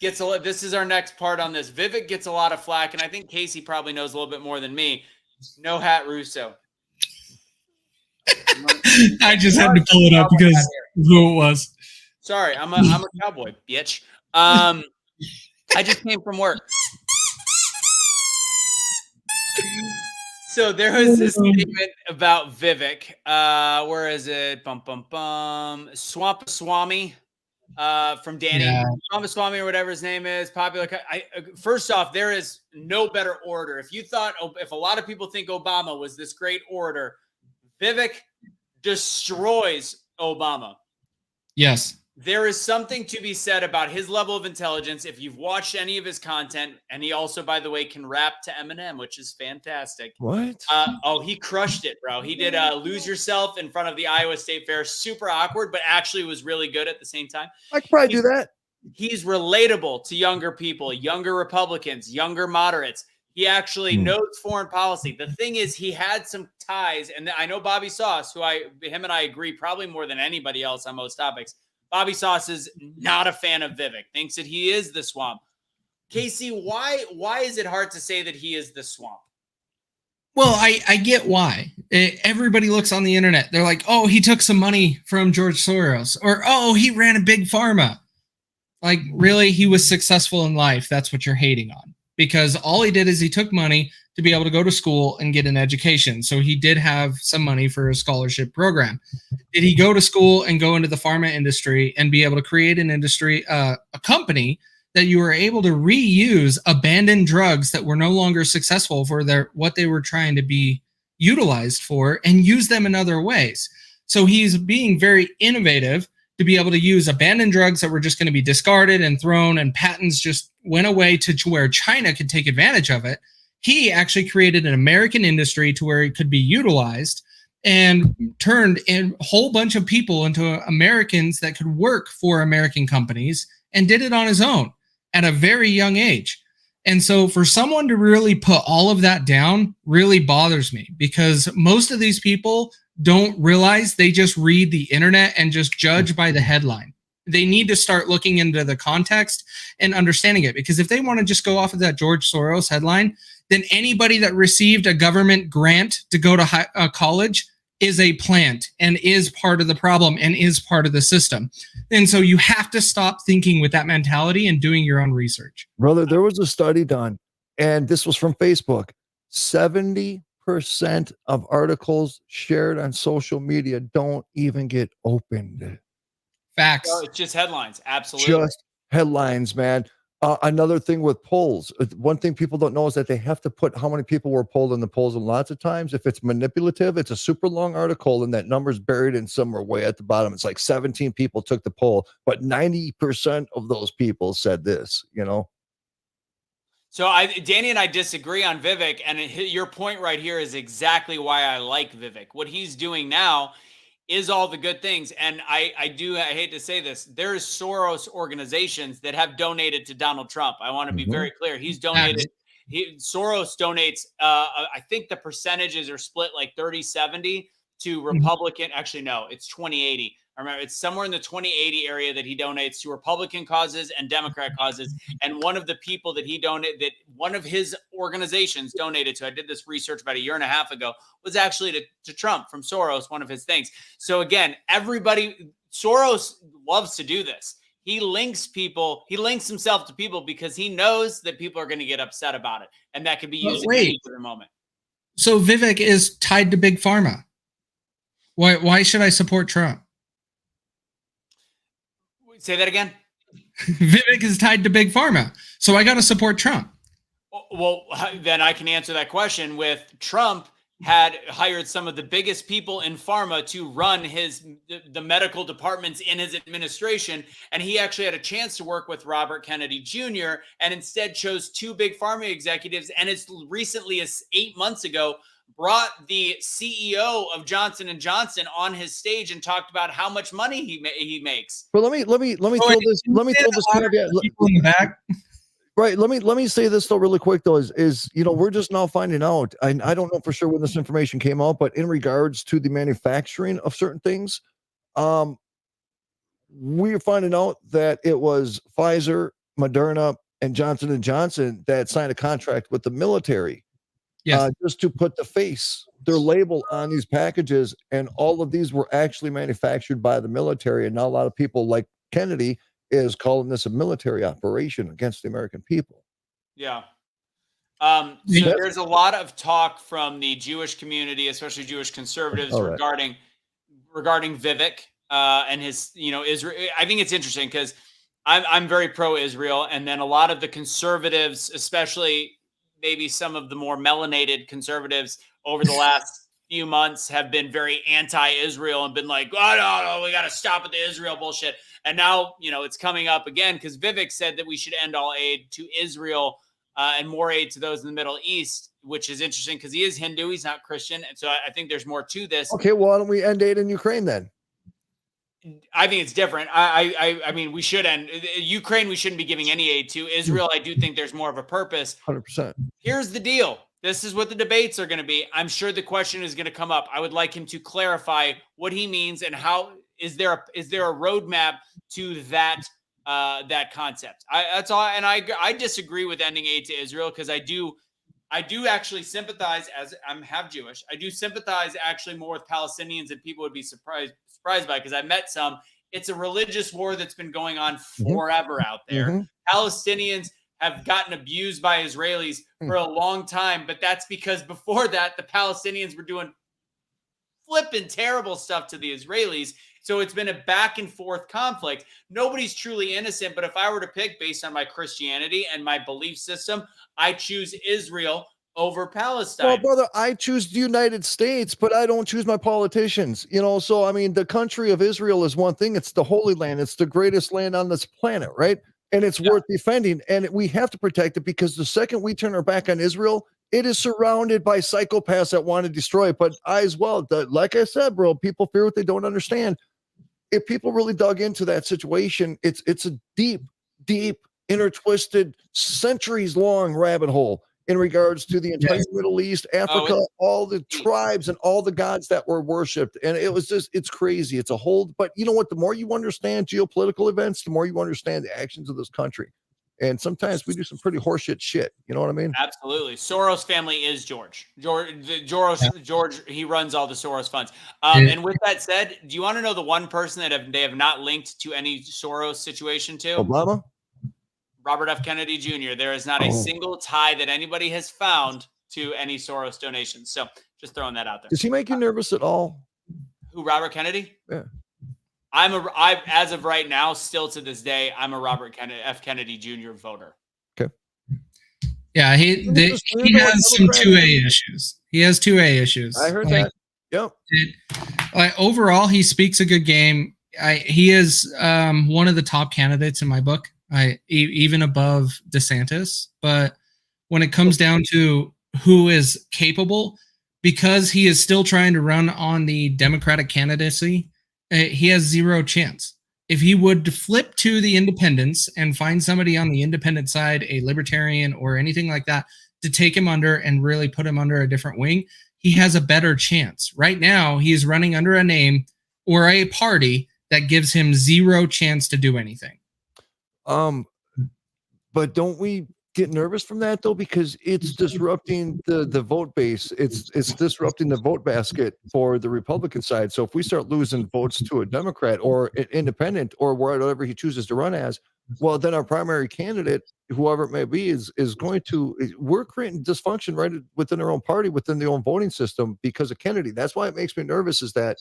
gets this is our next part on this. Vivek gets a lot of flack, and I think Casey probably knows a little bit more than me. No hat Russo. I just had to pull it up because of who it was. Sorry, I'm a cowboy, bitch. I just came from work. So there was this statement about Vivek. Where is it? Swampaswamy from Danny. Yeah. Swampaswamy or whatever his name is. Popular. First off, there is no better orator. If a lot of people think Obama was this great orator, Vivek destroys Obama. Yes. There is something to be said about his level of intelligence. If you've watched any of his content, and he also, by the way, can rap to Eminem, which is fantastic. What? He crushed it, bro. He did Lose Yourself in front of the Iowa State Fair. Super awkward, but actually was really good at the same time. I could probably do that. He's relatable to younger people, younger Republicans, younger moderates. He actually knows foreign policy. The thing is, he had some ties, and I know Bobby Sauce, him and I agree probably more than anybody else on most topics. Bobby Sauce is not a fan of Vivek, thinks that he is the swamp. Casey, why is it hard to say that he is the swamp? Well, I get why. Everybody looks on the internet. They're like, oh, he took some money from George Soros, or, oh, he ran a big pharma. Like, really? He was successful in life. That's what you're hating on. Because all he did is he took money to be able to go to school and get an education. So he did have some money for a scholarship program. Did he go to school and go into the pharma industry and be able to create an industry, a company that you were able to reuse abandoned drugs that were no longer successful for what they were trying to be utilized for, and use them in other ways? So he's being very innovative to be able to use abandoned drugs that were just going to be discarded and thrown, and patents just went away to where China could take advantage of it. He actually created an American industry to where it could be utilized and turned a whole bunch of people into Americans that could work for American companies, and did it on his own at a very young age. And so for someone to really put all of that down really bothers me, because most of these people don't realize, they just read the internet and just judge by the headline. They need to start looking into the context and understanding it, because if they want to just go off of that George Soros headline, then anybody that received a government grant to go to college is a plant and is part of the problem and is part of the system. And so you have to stop thinking with that mentality and doing your own research. Brother, there was a study done, and this was from Facebook. 70% of articles shared on social media don't even get opened. Facts. It's just headlines. Absolutely. Just headlines, man. Another thing with polls, one thing people don't know is that they have to put how many people were polled in the polls. And lots of times, if it's manipulative, it's a super long article and that number's buried in somewhere way at the bottom. It's like 17 people took the poll, but 90% of those people said this, you know? So Danny and I disagree on Vivek, and your point right here is exactly why I like Vivek. What he's doing now is all the good things. And I hate to say this, there's Soros organizations that have donated to Donald Trump. I want to be very clear. He's donated. Soros donates, I think the percentages are split like 30-70 to Republican. Actually, no, it's 20-80. I remember it's somewhere in the 20-80 area that he donates to Republican causes and Democrat causes. And one of the people that he donated, that one of his organizations donated to, I did this research about a year and a half ago, was actually to Trump from Soros, one of his things. So again, Soros loves to do this. He links himself to people because he knows that people are going to get upset about it. And that could be used at any given moment. So Vivek is tied to Big Pharma. Why should I support Trump? Say that again. Vivek is tied to Big Pharma, so I got to support Trump. Well, then I can answer that question with Trump had hired some of the biggest people in pharma to run the medical departments in his administration, and he actually had a chance to work with Robert Kennedy Jr. and instead chose two big pharma executives, and as recently as 8 months ago brought the CEO of Johnson & Johnson on his stage and talked about how much money he makes. But let me throw this caveat. People in the back. Right. Let me say this though, really quick though, is we're just now finding out. I don't know for sure when this information came out, but in regards to the manufacturing of certain things, we're finding out that it was Pfizer, Moderna, and Johnson & Johnson that signed a contract with the military. Yes. Just to put their label on these packages, and all of these were actually manufactured by the military. And now a lot of people like Kennedy is calling this a military operation against the American people. Yeah. So there's a lot of talk from the Jewish community, especially Jewish conservatives, regarding Vivek and his, Israel. I think it's interesting because I'm very pro-Israel, and then a lot of the conservatives, especially maybe some of the more melanated conservatives over the last few months, have been very anti-Israel and been like, oh, no, we got to stop with the Israel bullshit. And now, it's coming up again because Vivek said that we should end all aid to Israel and more aid to those in the Middle East, which is interesting because he is Hindu. He's not Christian. And so I think there's more to this. Okay, well, why don't we end aid in Ukraine then? I think it's different. I mean, we should end Ukraine. We shouldn't be giving any aid to Israel. I do think there's more of a purpose. 100%. Here's the deal. This is what the debates are going to be. I'm sure the question is going to come up. I would like him to clarify what he means and how is there a roadmap to that concept. That's all. And I disagree with ending aid to Israel because I do actually sympathize, as I'm half Jewish. I do sympathize actually more with Palestinians than people would be surprised by, because I met some. It's a religious war that's been going on forever out there. Palestinians have gotten abused by Israelis for a long time, but that's because before that, the Palestinians were doing flipping terrible stuff to the Israelis. So it's been a back and forth conflict. Nobody's truly innocent, but if I were to pick based on my Christianity and my belief system, I choose Israel over Palestine. Well, brother, I choose the United States, but I don't choose my politicians. So I mean, the country of Israel is one thing. It's the Holy Land. It's the greatest land on this planet, right? And it's worth defending. And we have to protect it, because the second we turn our back on Israel, it is surrounded by psychopaths that want to destroy it. But like I said, bro, people fear what they don't understand. If people really dug into that situation, it's a deep, intertwisted, centuries-long rabbit hole in regards to the entire Middle East, Africa, all the tribes and all the gods that were worshipped. And it's crazy. It's a whole, but you know what? The more you understand geopolitical events, the more you understand the actions of this country. And sometimes we do some pretty horseshit shit. You know what I mean? Absolutely. Soros family is George, he runs all the Soros funds. And with that said, do you want to know the one person that they have not linked to any Soros situation to? Obama? Robert F. Kennedy Jr. There is not a single tie that anybody has found to any Soros donations. So just throwing that out there. Does he make you nervous at all? Who, Robert Kennedy? Yeah. as of right now, still to this day, I'm a Robert F. Kennedy Jr. voter. Okay. Yeah, he has some 2A issues. He has 2A issues. I heard that. Yep. Overall, he speaks a good game. He is one of the top candidates in my book. Even above DeSantis. But when it comes down to who is capable, because he is still trying to run on the Democratic candidacy, he has zero chance. If he would flip to the independents and find somebody on the independent side, a libertarian or anything like that, to take him under and really put him under a different wing, he has a better chance. Right now, he is running under a name or a party that gives him zero chance to do anything. But don't we get nervous from that though, because it's disrupting the vote base. It's disrupting the vote basket for the Republican side. So if we start losing votes to a Democrat or an independent or whatever he chooses to run as, well, then our primary candidate, whoever it may be, is going to, we're creating dysfunction right within our own party, within the own voting system because of Kennedy. That's why it makes me nervous, is that,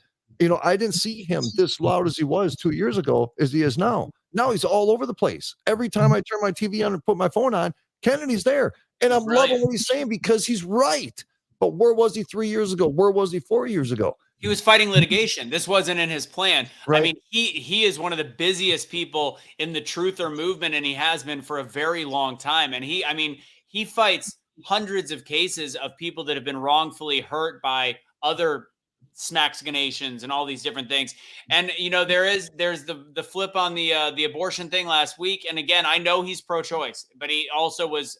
I didn't see him this loud as he was 2 years ago as he is now. Now he's all over the place. Every time I turn my TV on and put my phone on, Kennedy's there. And I'm loving what he's saying because he's right. But where was he 3 years ago? Where was he 4 years ago? He was fighting litigation. This wasn't in his plan. Right. I mean, he is one of the busiest people in the truther movement, and he has been for a very long time. And he fights hundreds of cases of people that have been wrongfully hurt by other smaxganations and all these different things. And there's the flip on the abortion thing last week. And again, I know he's pro-choice, but he also was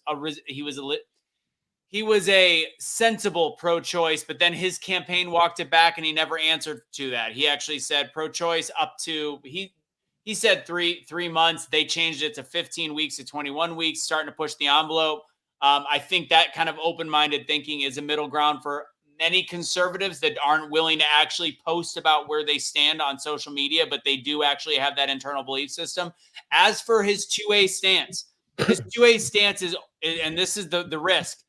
he was a sensible pro-choice, but then his campaign walked it back and he never answered to that. He actually said pro-choice up to he said three months. They changed it to 15 weeks to 21 weeks, starting to push the envelope. I think that kind of open-minded thinking is a middle ground for many conservatives that aren't willing to actually post about where they stand on social media, but they do actually have that internal belief system. As for his 2A stance, is, and this is the risk,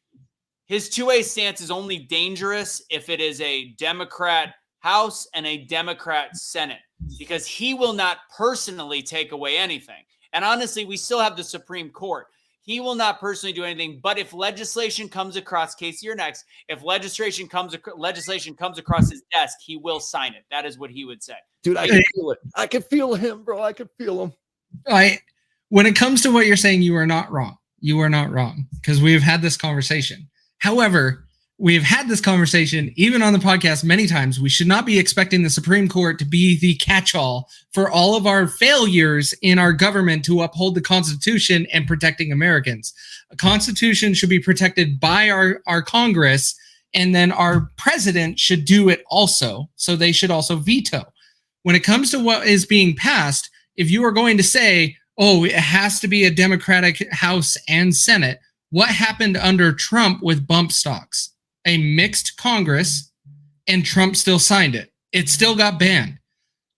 his 2A stance is only dangerous if it is a Democrat House and a Democrat Senate, because he will not personally take away anything. And honestly, we still have the Supreme Court. He will not personally do anything, but if legislation comes across, Casey, you're next. If legislation comes across his desk, he will sign it. That is what he would say. Dude, I can feel it. I can feel him, bro. I can feel him. When it comes to what you're saying, you are not wrong. You are not wrong, because we have had this conversation. However, we've had this conversation even on the podcast many times. We should not be expecting the Supreme Court to be the catch-all for all of our failures in our government to uphold the Constitution and protecting Americans. A Constitution should be protected by our Congress, and then our president should do it also. So they should also veto. When it comes to what is being passed, if you are going to say, oh, it has to be a Democratic House and Senate, what happened under Trump with bump stocks? A mixed Congress, and Trump still signed it. It still got banned.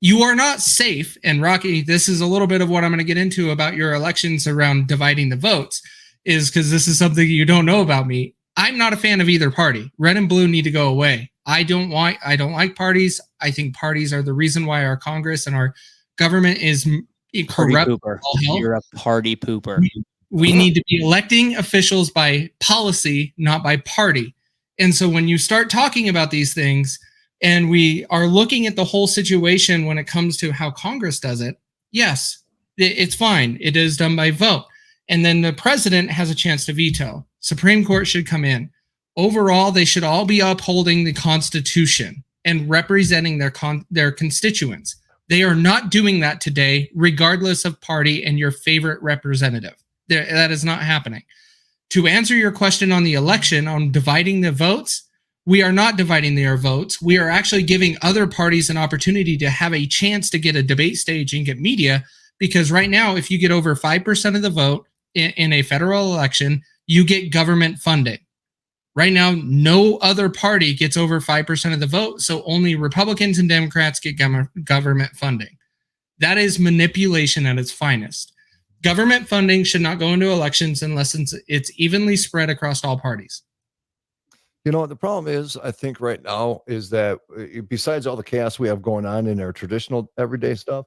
You are not safe. And Rocky, this is a little bit of what I'm going to get into about your elections around dividing the votes, is because this is something you don't know about me. I'm not a fan of either party. Red and blue need to go away. I don't like parties. I think parties are the reason why our Congress and our government is corrupt. You're a party pooper. We need to be electing officials by policy, not by party. And so when you start talking about these things and we are looking at the whole situation when it comes to how Congress does it, yes, it's fine. It is done by vote. And then the president has a chance to veto. Supreme Court should come in. Overall, they should all be upholding the Constitution and representing their constituents. They are not doing that today, regardless of party and your favorite representative. That is not happening. To answer your question on the election, on dividing the votes, we are not dividing their votes. We are actually giving other parties an opportunity to have a chance to get a debate stage and get media, because right now, if you get over 5% of the vote in a federal election, you get government funding. Right now, no other party gets over 5% of the vote, so only Republicans and Democrats get government funding. That is manipulation at its finest. Government funding should not go into elections unless it's evenly spread across all parties. You know, the problem is, I think right now is that besides all the chaos we have going on in our traditional everyday stuff,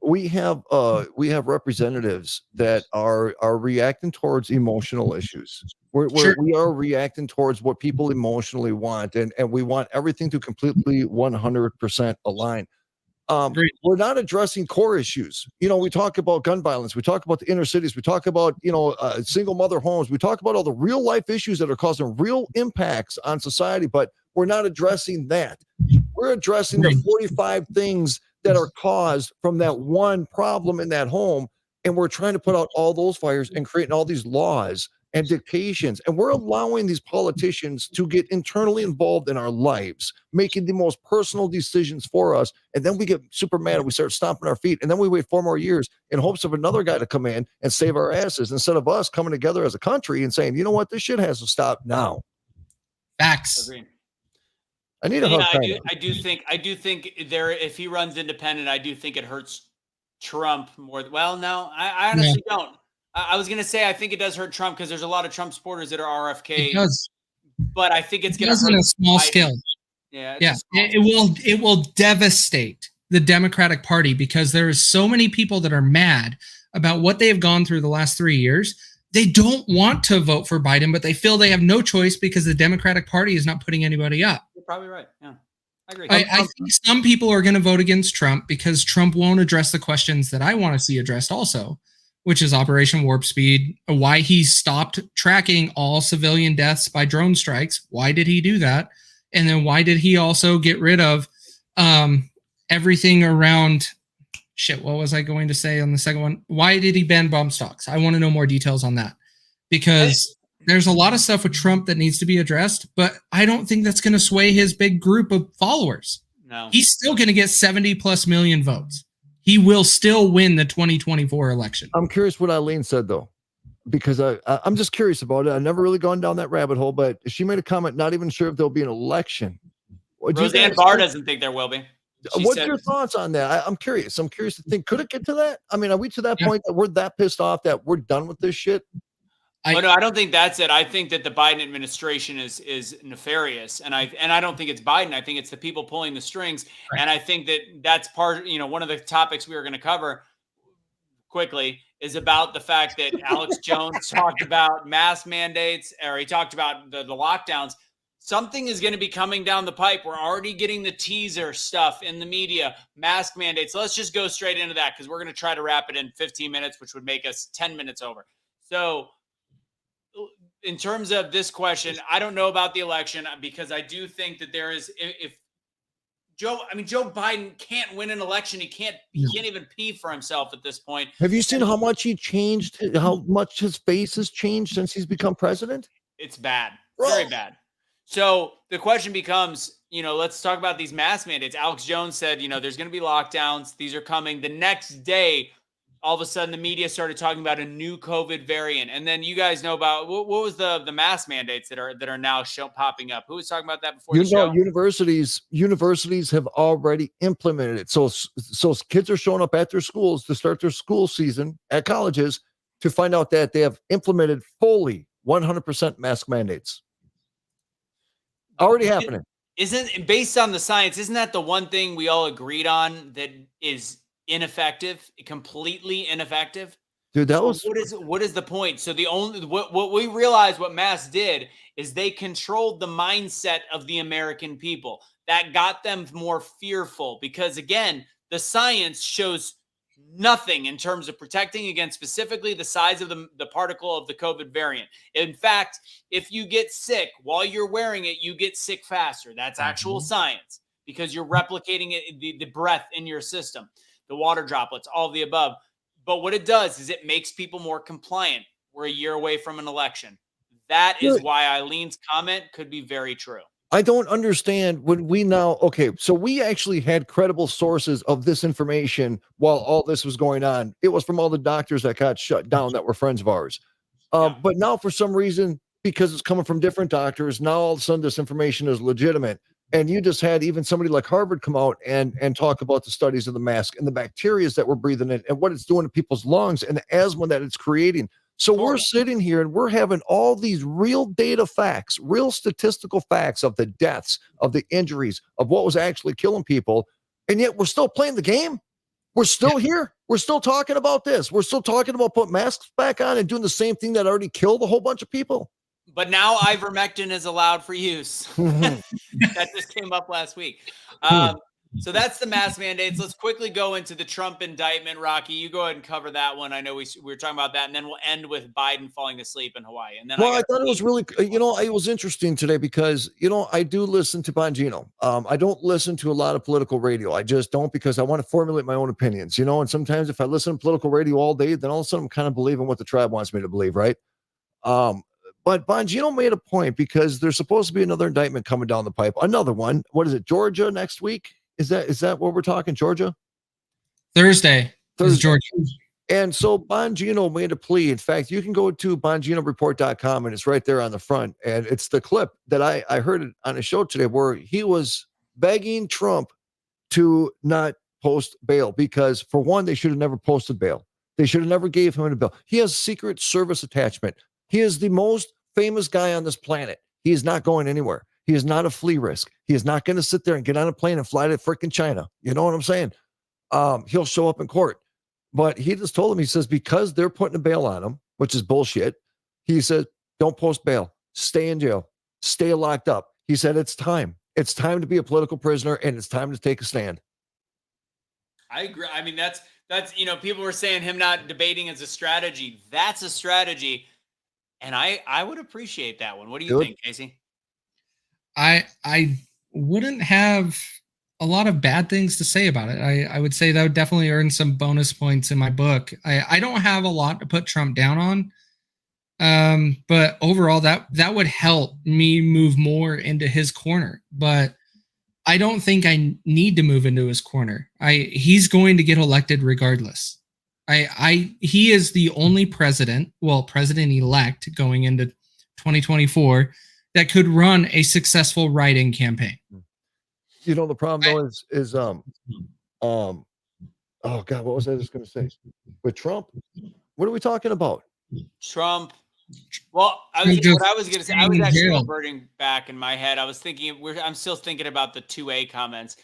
we have representatives that are reacting towards emotional issues. Sure. We are reacting towards what people emotionally want, and we want everything to completely 100% align. Agreed. We're not addressing core issues. You know, we talk about gun violence, we talk about the inner cities, we talk about, single mother homes, we talk about all the real life issues that are causing real impacts on society, but we're not addressing that. We're addressing the 45 things that are caused from that one problem in that home, and we're trying to put out all those fires and creating all these laws and dictations, and we're allowing these politicians to get internally involved in our lives, making the most personal decisions for us, and then we get super mad and we start stomping our feet, and then we wait 4 more years in hopes of another guy to come in and save our asses, instead of us coming together as a country and saying, you know what, this shit has to stop now. Facts. Agreed. I need a Yeah, hug. I do think there, if he runs independent, I do think it hurts Trump more. Well, no, I honestly don't. I was gonna say I think it does hurt Trump because there's a lot of Trump supporters that are RFK. It does. But I think it's It gonna does hurt on a small Biden. scale. Yeah, Yeah, it will devastate the Democratic Party because there is so many people that are mad about what they have gone through the last 3 years. They don't want to vote for Biden, but they feel they have no choice because the Democratic Party is not putting anybody up. You're probably right. Yeah, I agree. I think some people are going to vote against Trump because Trump won't address the questions that I want to see addressed also, which is Operation Warp Speed, why he stopped tracking all civilian deaths by drone strikes. Why did he do that? And then why did he also get rid of everything around shit? What was I going to say on the second one? Why did he ban bump stocks? I want to know more details on that because there's a lot of stuff with Trump that needs to be addressed, but I don't think that's going to sway his big group of followers. No, he's still going to get 70 plus million votes. He will still win the 2024 election. I'm curious what Eileen said though, because I'm just curious about it. I've never really gone down that rabbit hole, but she made a comment, not even sure if there'll be an election. Roseanne Barr doesn't think there will be. What's your thoughts on that? I'm curious. I'm curious to think, could it get to that? I mean, are we to that point that we're that pissed off that we're done with this shit? No, I don't think that's it. I think that the Biden administration is nefarious, and I don't think it's Biden. I think it's the people pulling the strings, and I think that that's part. One of the topics we were going to cover quickly is about the fact that Alex Jones talked about mask mandates, or he talked about the lockdowns. Something is going to be coming down the pipe. We're already getting the teaser stuff in the media, mask mandates. So let's just go straight into that because we're going to try to wrap it in 15 minutes, which would make us 10 minutes over. So in terms of this question, I don't know about the election because I do think that there is, if Joe Biden can't win an election. He can't even pee for himself at this point. Have you seen how much he changed, how much his face has changed since he's become president? It's bad, very bad. So the question becomes, let's talk about these mask mandates. Alex Jones said, there's going to be lockdowns. These are coming. The next day, all of a sudden, the media started talking about a new COVID variant. And then you guys know about what was the mask mandates that are now popping up. Who was talking about that before the show? Universities have already implemented it. So kids are showing up at their schools to start their school season at colleges to find out that they have implemented fully 100% mask mandates. Already happening. Isn't based on the science, isn't that the one thing we all agreed on that is ineffective, completely ineffective? Dude, what is the point? So what we realized what masks did is they controlled the mindset of the American people. That got them more fearful because again, the science shows nothing in terms of protecting against specifically the size of the particle of the COVID variant. In fact, if you get sick while you're wearing it, you get sick faster. That's actual science because you're replicating it, the breath in your system, the water droplets, all of the above. But what it does is it makes people more compliant. We're a year away from an election. That is why Eileen's comment could be very true. I don't understand when so we actually had credible sources of this information while all this was going on. It was from all the doctors that got shut down that were friends of ours. But now for some reason, because it's coming from different doctors, now all of a sudden this information is legitimate. And you just had even somebody like Harvard come out and talk about the studies of the mask and the bacteria that we're breathing in and what it's doing to people's lungs and the asthma that it's creating. So we're Totally. sitting here and we're having all these real data facts, real statistical facts of the deaths, of the injuries, of what was actually killing people. And yet we're still playing the game. We're still here. We're still talking about this. We're still talking about putting masks back on and doing the same thing that already killed a whole bunch of people. But now ivermectin is allowed for use. Mhm. That just came up last week. Hmm. So that's the mask mandates. Let's quickly go into the Trump indictment. Rocky, you go ahead and cover that one. I know we were talking about that, and then we'll end with Biden falling asleep in Hawaii. And then Well, I thought it was really, it was interesting today because, I do listen to Bongino. I don't listen to a lot of political radio. I just don't because I want to formulate my own opinions, and sometimes if I listen to political radio all day, then all of a sudden I'm kind of believing what the tribe wants me to believe, right? Um, but Bongino made a point because there's supposed to be another indictment coming down the pipe. Another one. What is it? Georgia next week? Is that what we're talking? Georgia? Thursday is Georgia. And so Bongino made a plea. In fact, you can go to bonginoreport.com and it's right there on the front. And it's the clip that I heard it on a show today where he was begging Trump to not post bail because, for one, they should have never posted bail. They should have never gave him a bail. He has Secret Service attachment. He is the most famous guy on this planet. He is not going anywhere. He is not a flea risk. He is not going to sit there and get on a plane and fly to freaking China. You know what I'm saying? He'll show up in court. But he just told him, he says, because they're putting a bail on him, which is bullshit. He said, don't post bail. Stay in jail. Stay locked up. He said, it's time. It's time to be a political prisoner and it's time to take a stand. I agree. I mean, that's people were saying him not debating as a strategy. That's a strategy. And I would appreciate that one. What do you think, Casey? I wouldn't have a lot of bad things to say about it. I would say that would definitely earn some bonus points in my book. I don't have a lot to put Trump down on. But overall that would help me move more into his corner. But I don't think I need to move into his corner. He's going to get elected regardless. He is the only president-elect going into 2024 that could run a successful write-in campaign. The problem though is oh God, what was I just going to say? With Trump, what are we talking about? Trump. Well, I was going to say, I was actually reverting back in my head. I was thinking, I'm still thinking about the 2A comments.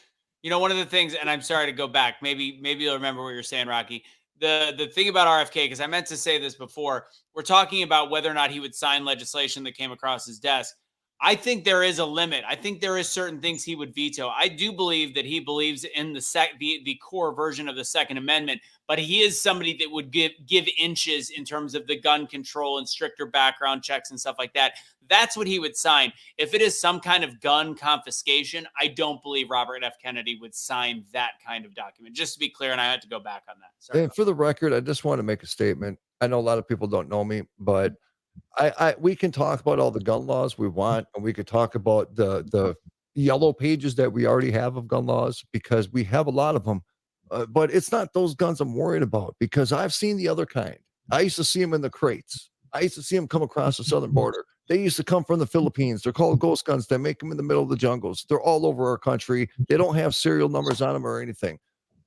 One of the things, and I'm sorry to go back. Maybe you'll remember what you're saying, Rocky. The thing about RFK, because I meant to say this before, we're talking about whether or not he would sign legislation that came across his desk. I think there is a limit. I think there is certain things he would veto. I do believe that he believes in the core version of the Second Amendment, but he is somebody that would give inches in terms of the gun control and stricter background checks and stuff like that. That's what he would sign. If it is some kind of gun confiscation, I don't believe Robert F. Kennedy would sign that kind of document. Just to be clear, and I had to go back on that. Sorry. And for the record, I just want to make a statement. I know a lot of people don't know me, but we can talk about all the gun laws we want, and we could talk about the yellow pages that we already have of gun laws because we have a lot of them. But it's not those guns I'm worried about because I've seen the other kind. I used to see them in the crates. I used to see them come across the southern border. They used to come from the Philippines. They're called ghost guns. They make them in the middle of the jungles. They're all over our country. They don't have serial numbers on them or anything.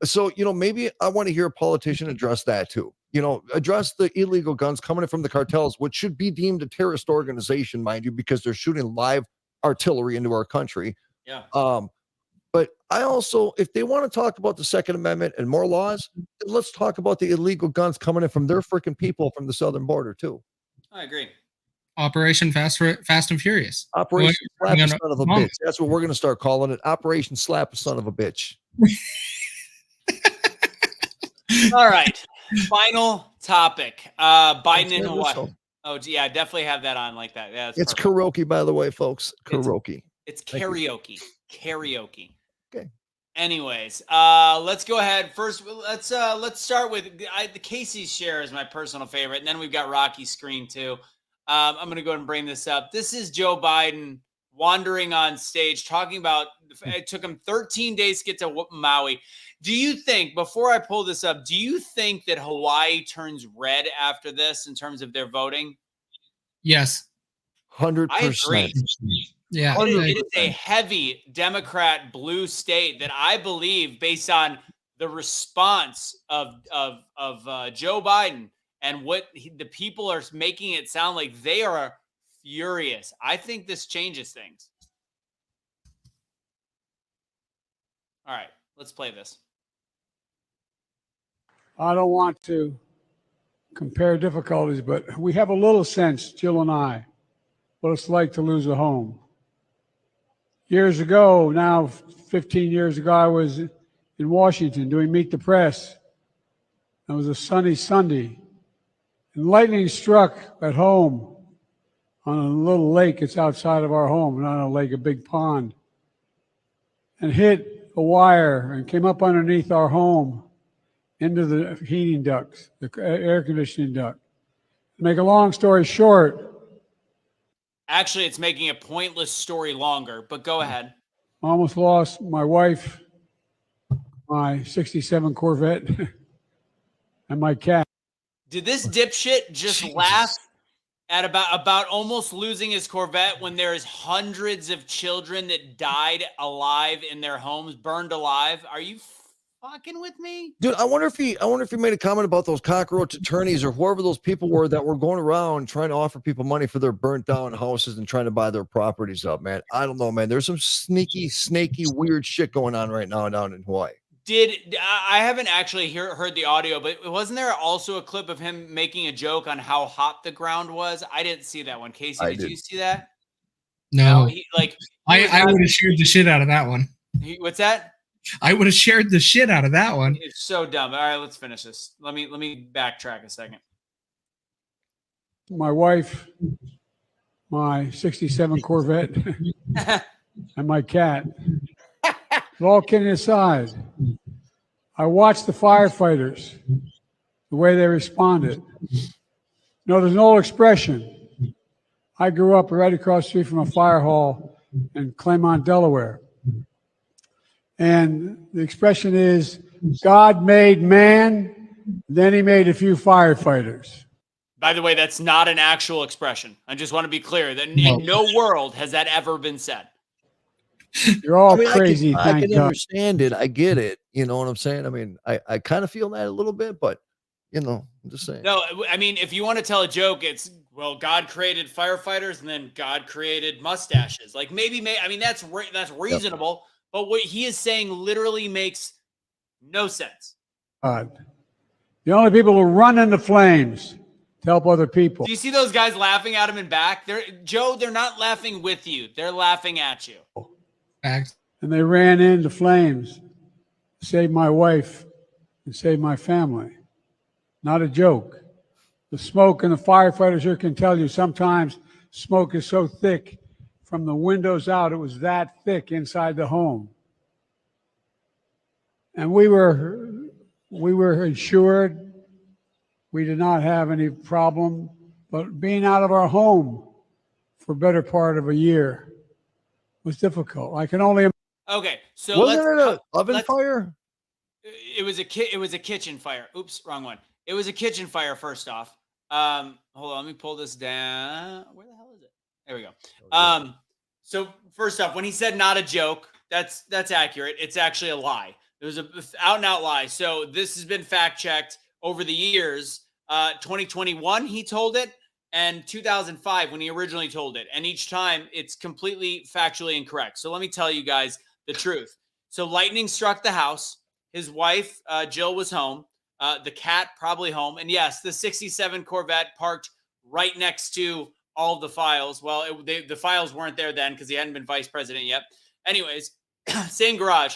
So, maybe I want to hear a politician address that too. Address the illegal guns coming in from the cartels, which should be deemed a terrorist organization, mind you, because they're shooting live artillery into our country. Yeah. But I also, if they want to talk about the Second Amendment and more laws, then let's talk about the illegal guns coming in from their freaking people from the southern border too. I agree. Operation Fast and Furious. Operation Slap a Son of a Bitch. That's what we're going to start calling it. Operation Slap a Son of a Bitch. All right. Final topic. Biden in Hawaii. Oh, yeah, I definitely have that on like that. Yeah, it's perfect. Karaoke, by the way, folks. Karaoke. It's karaoke. Karaoke. Okay. Anyways, let's go ahead. First, let's start with the Casey's share is my personal favorite, and then we've got Rocky's screen too. I'm going to go ahead and bring this up. This is Joe Biden wandering on stage talking about it took him 13 days to get to Maui. Do you think, before I pull this up, do you think that Hawaii turns red after this in terms of their voting? Yes. 100%. I agree. Yeah. It is a heavy Democrat blue state that I believe, based on the response of Joe Biden And the people are making it sound like they are furious. I think this changes things. All right, let's play this. I don't want to compare difficulties, but we have a little sense, Jill and I, what it's like to lose a home. Years ago, now 15 years ago, I was in Washington doing Meet the Press. It was a sunny Sunday, and lightning struck at home on a little lake. It's outside of our home, not a lake, a big pond, and hit a wire and came up underneath our home into the heating ducts, the air conditioning duct. To make a long story short. Actually, it's making a pointless story longer, but go ahead. Almost lost my wife, my 67 Corvette, and my cat. Did this dipshit just laugh at about almost losing his Corvette when there's hundreds of children that died alive in their homes, burned alive? Are you fucking with me? Dude, I wonder if he made a comment about those cockroach attorneys or whoever those people were that were going around trying to offer people money for their burnt down houses and trying to buy their properties up, man. I don't know, man. There's some sneaky, snaky, weird shit going on right now down in Hawaii. I haven't actually heard the audio, but wasn't there also a clip of him making a joke on how hot the ground was? I didn't see that one. Casey, did you see that? No. I would have shared the shit out of that one. What's that? I would have shared the shit out of that one. It's so dumb. All right, let's finish this. Let me backtrack a second. My wife, my 67 Corvette, and my cat. All kidding aside, I watched the firefighters, the way they responded. No, there's an old expression. I grew up right across the street from a fire hall in Claymont, Delaware. And the expression is, God made man, then he made a few firefighters. By the way, that's not an actual expression. I just want to be clear that in no world has that ever been said. You're all crazy. I can understand it. I get it. You know what I'm saying? I mean, I kind of feel that a little bit, but you know, I'm just saying. No, I mean, if you want to tell a joke, it's, well, God created firefighters and then God created mustaches. Like maybe I mean, that's reasonable. Yep. But what he is saying literally makes no sense. The only people who run into flames to help other people. Do you see those guys laughing at him in back? They're not laughing with you. They're laughing at you. And they ran into flames to save my wife and save my family. Not a joke. The smoke and the firefighters here can tell you sometimes smoke is so thick from the windows out, it was that thick inside the home. And we were insured. We did not have any problem, but being out of our home for a better part of a year was difficult. I can only. Okay, so wasn't it an oven fire? It was a kitchen fire. Oops, wrong one. It was a kitchen fire. First off, hold on, let me pull this down. Where the hell is it? There we go. So first off, when he said not a joke, that's accurate. It's actually a lie. It was a out and out lie. So this has been fact checked over the years. 2021, he told it, and 2005 when he originally told it. And each time it's completely factually incorrect. So let me tell you guys the truth. So lightning struck the house. His wife, Jill, was home. The cat probably home. And yes, the 67 Corvette parked right next to all of the files. Well, the files weren't there then because he hadn't been vice president yet. Anyways, same garage.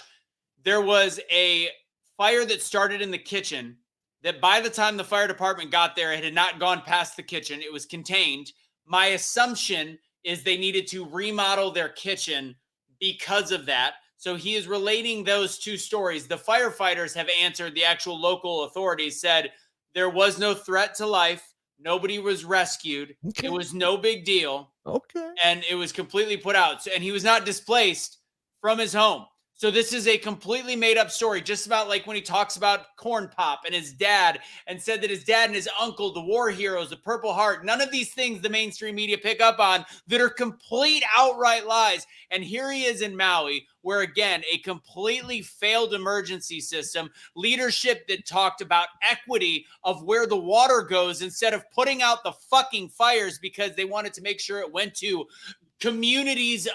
There was a fire that started in the kitchen that by the time the fire department got there, it had not gone past the kitchen. It was contained. My assumption is they needed to remodel their kitchen because of that. So he is relating those two stories. The firefighters have answered, the actual local authorities said there was no threat to life. Nobody was rescued. Okay. It was no big deal. Okay. And it was completely put out. And he was not displaced from his home. So this is a completely made up story, just about like when he talks about Corn Pop and his dad and said that his dad and his uncle, the war heroes, the Purple Heart, none of these things the mainstream media pick up on that are complete outright lies. And here he is in Maui, where again, a completely failed emergency system, leadership that talked about equity of where the water goes instead of putting out the fucking fires because they wanted to make sure it went to communities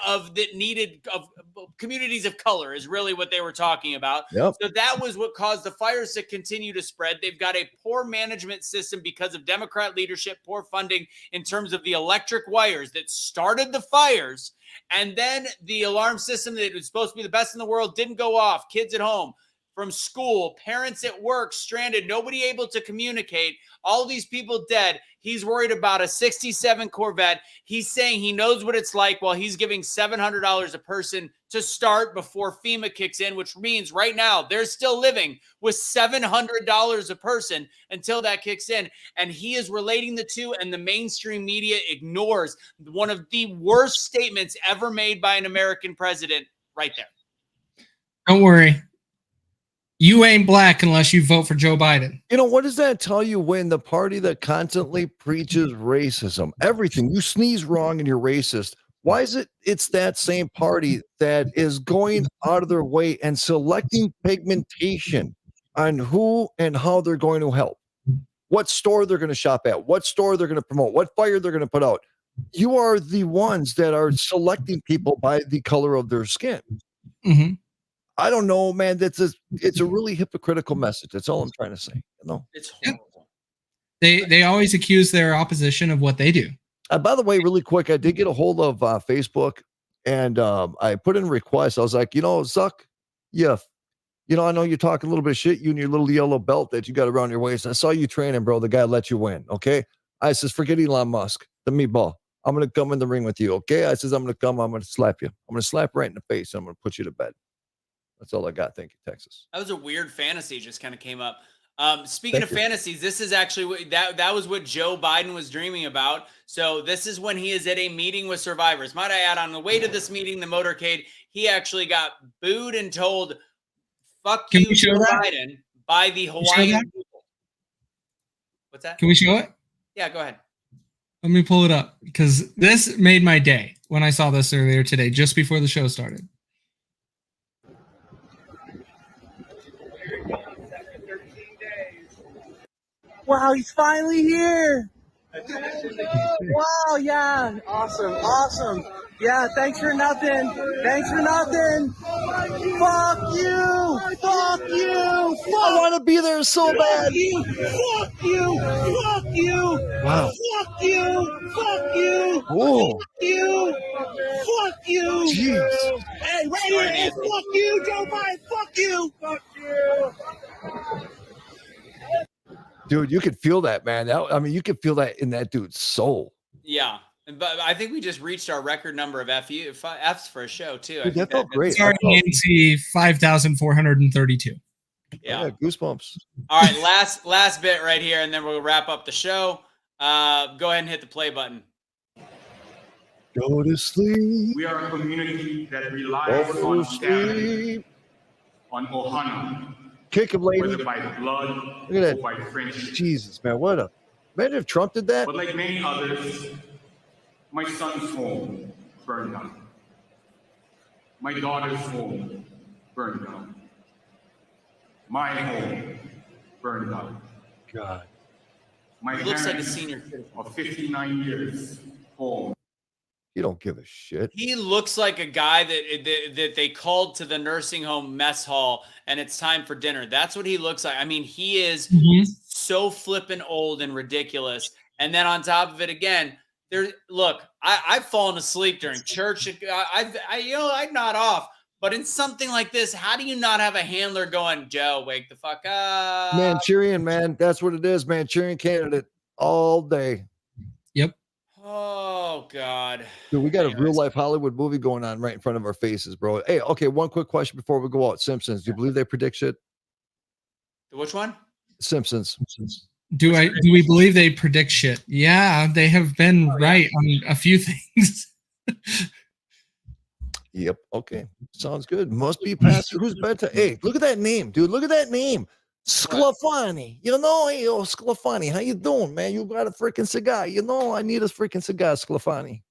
communities of color is really what they were talking about. Yep. So that was what caused the fires to continue to spread. They've got a poor management system because of Democrat leadership, poor funding in terms of the electric wires that started the fires. And then the alarm system that was supposed to be the best in the world didn't go off. Kids at home from school, parents at work, stranded, nobody able to communicate, all these people dead. He's worried about a 67 Corvette. He's saying he knows what it's like while he's giving $700 a person to start before FEMA kicks in, which means right now they're still living with $700 a person until that kicks in. And he is relating the two, and the mainstream media ignores one of the worst statements ever made by an American president right there. Don't worry. You ain't black unless you vote for Joe Biden. You know, what does that tell you when the party that constantly preaches racism, everything, you sneeze wrong and you're racist? Why is it's that same party that is going out of their way and selecting pigmentation on who and how they're going to help, what store they're going to shop at, what store they're going to promote, what fire they're going to put out? You are the ones that are selecting people by the color of their skin. Mm-hmm. I don't know, man. It's a really hypocritical message. That's all I'm trying to say. You know? It's horrible. They always accuse their opposition of what they do. By the way, really quick, I did get a hold of Facebook, and I put in a request. I was like, Zuck, I know you talk a little bit of shit, you and your little yellow belt that you got around your waist. I saw you training, bro. The guy let you win, okay? I says, forget Elon Musk, the meatball. I'm going to come in the ring with you, okay? I says, I'm going to slap you. I'm going to slap right in the face, and I'm going to put you to bed. That's all I got. Thank you, Texas. That was a weird fantasy just kind of came up. Speaking of fantasies, this is actually that was what Joe Biden was dreaming about. So this is when he is at a meeting with survivors. Might I add, on the way to this meeting, the motorcade, he actually got booed and told, fuck you, Joe Biden, by the Hawaiian people. What's that? Can we show it? Yeah, go ahead. Let me pull it up, because this made my day when I saw this earlier today, just before the show started. Wow, he's finally here. Wow, yeah. Awesome. Yeah, thanks for nothing. Fuck you. I want to be there so bad. Fuck you. Wow. Fuck you. Whoa. Fuck you. Jeez. Hey, right here. Fuck you, Joe Biden. Fuck you. Dude, you could feel that, man. You could feel that in that dude's soul. Yeah. But I think we just reached our record number of F's for a show, too. Dude, that felt great. Sorry, Nancy, 5,432. Yeah. Goosebumps. All right, last bit right here, and then we'll wrap up the show. Go ahead and hit the play button. Go to sleep. We are a community that relies on family, on ohana, Kick him, lady. whether by blood Look at or by that. friendship. Jesus, man. Imagine if Trump did that. But like many others, my son's home burned down. My daughter's home burned down. My home burned down. God. My He looks like a parents senior citizen. of 59 years home. You don't give a shit. He looks like a guy that they called to the nursing home mess hall and it's time for dinner. That's what he looks like. I mean, he is so flippin' old and ridiculous. And then on top of it, again, I've fallen asleep during church. I'd nod off. But in something like this, how do you not have a handler going, Joe, wake the fuck up? Manchurian, man. That's what it is, Manchurian candidate all day. Yep. Oh, God. Dude, we got a real life Hollywood movie going on right in front of our faces, bro. Hey, okay, one quick question before we go out. Simpsons, do you believe they predict shit? Which one? Simpsons. Do we believe they predict shit? Yeah, they have been right on a few things. Yep. Okay. Sounds good. Must be Pastor. Who's better? Hey, look at that name, dude. Look at that name. Sclafani. You know, hey, oh, Sclafani. How you doing, man? You got a freaking cigar. You know, I need a freaking cigar, Sclafani.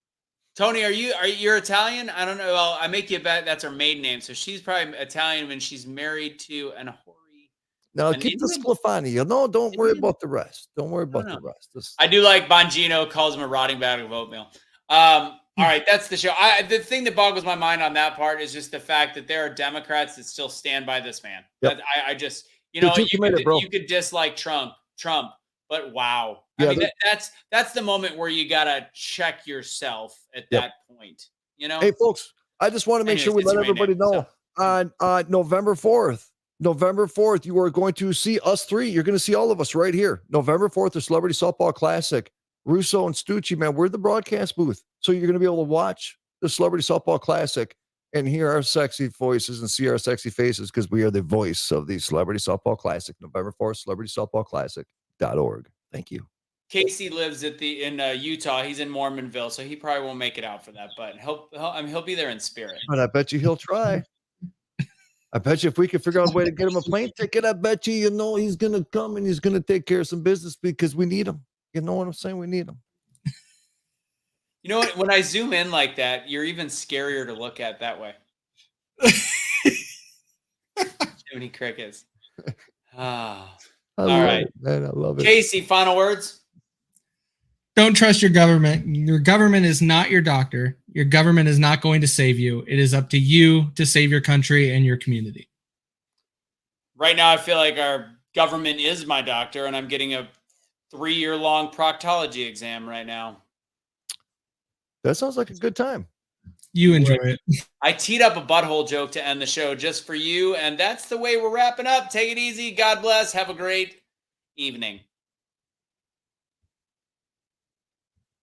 Tony, are you're Italian? I don't know. Well, I make you bet that's her maiden name. So she's probably Italian when she's married to an Ahori. Now keep the Sclafani. You know, don't worry about the rest. Don't worry about the rest. I do like Bongino calls him a rotting bag of oatmeal. All right, that's the show. The thing that boggles my mind on that part is just the fact that there are Democrats that still stand by this man. Yep. I just, you know, committed, you could dislike Trump, but wow. Yeah, I mean, that's the moment where you gotta check yourself at that point. You know. Hey, folks, I just want to make sure we let everybody know on November 4th. November 4th, you are going to see us three. You're going to see all of us right here. November 4th, the Celebrity Softball Classic. Russo and Stucci, man, we're the broadcast booth. So you're going to be able to watch the Celebrity Softball Classic and hear our sexy voices and see our sexy faces because we are the voice of the Celebrity Softball Classic. November 4th, celebritysoftballclassic.org. Thank you. Casey lives in Utah. He's in Mormonville, so he probably won't make it out for that, but he'll be there in spirit. But I bet you he'll try. I bet you if we could figure out a way to get him a plane ticket, I bet you know he's going to come and he's going to take care of some business because we need him. You know what I'm saying? We need him. You know what? When I zoom in like that, you're even scarier to look at that way. Jiminy Crickets. All right, man, I love it. Casey, final words. Don't trust your government. Your government is not your doctor. Your government is not going to save you. It is up to you to save your country and your community. Right now, I feel like our government is my doctor, and I'm getting a 3-year-long proctology exam right now. That sounds like a good time. You enjoy it. I teed up a butthole joke to end the show just for you, and that's the way we're wrapping up. Take it easy. God bless. Have a great evening.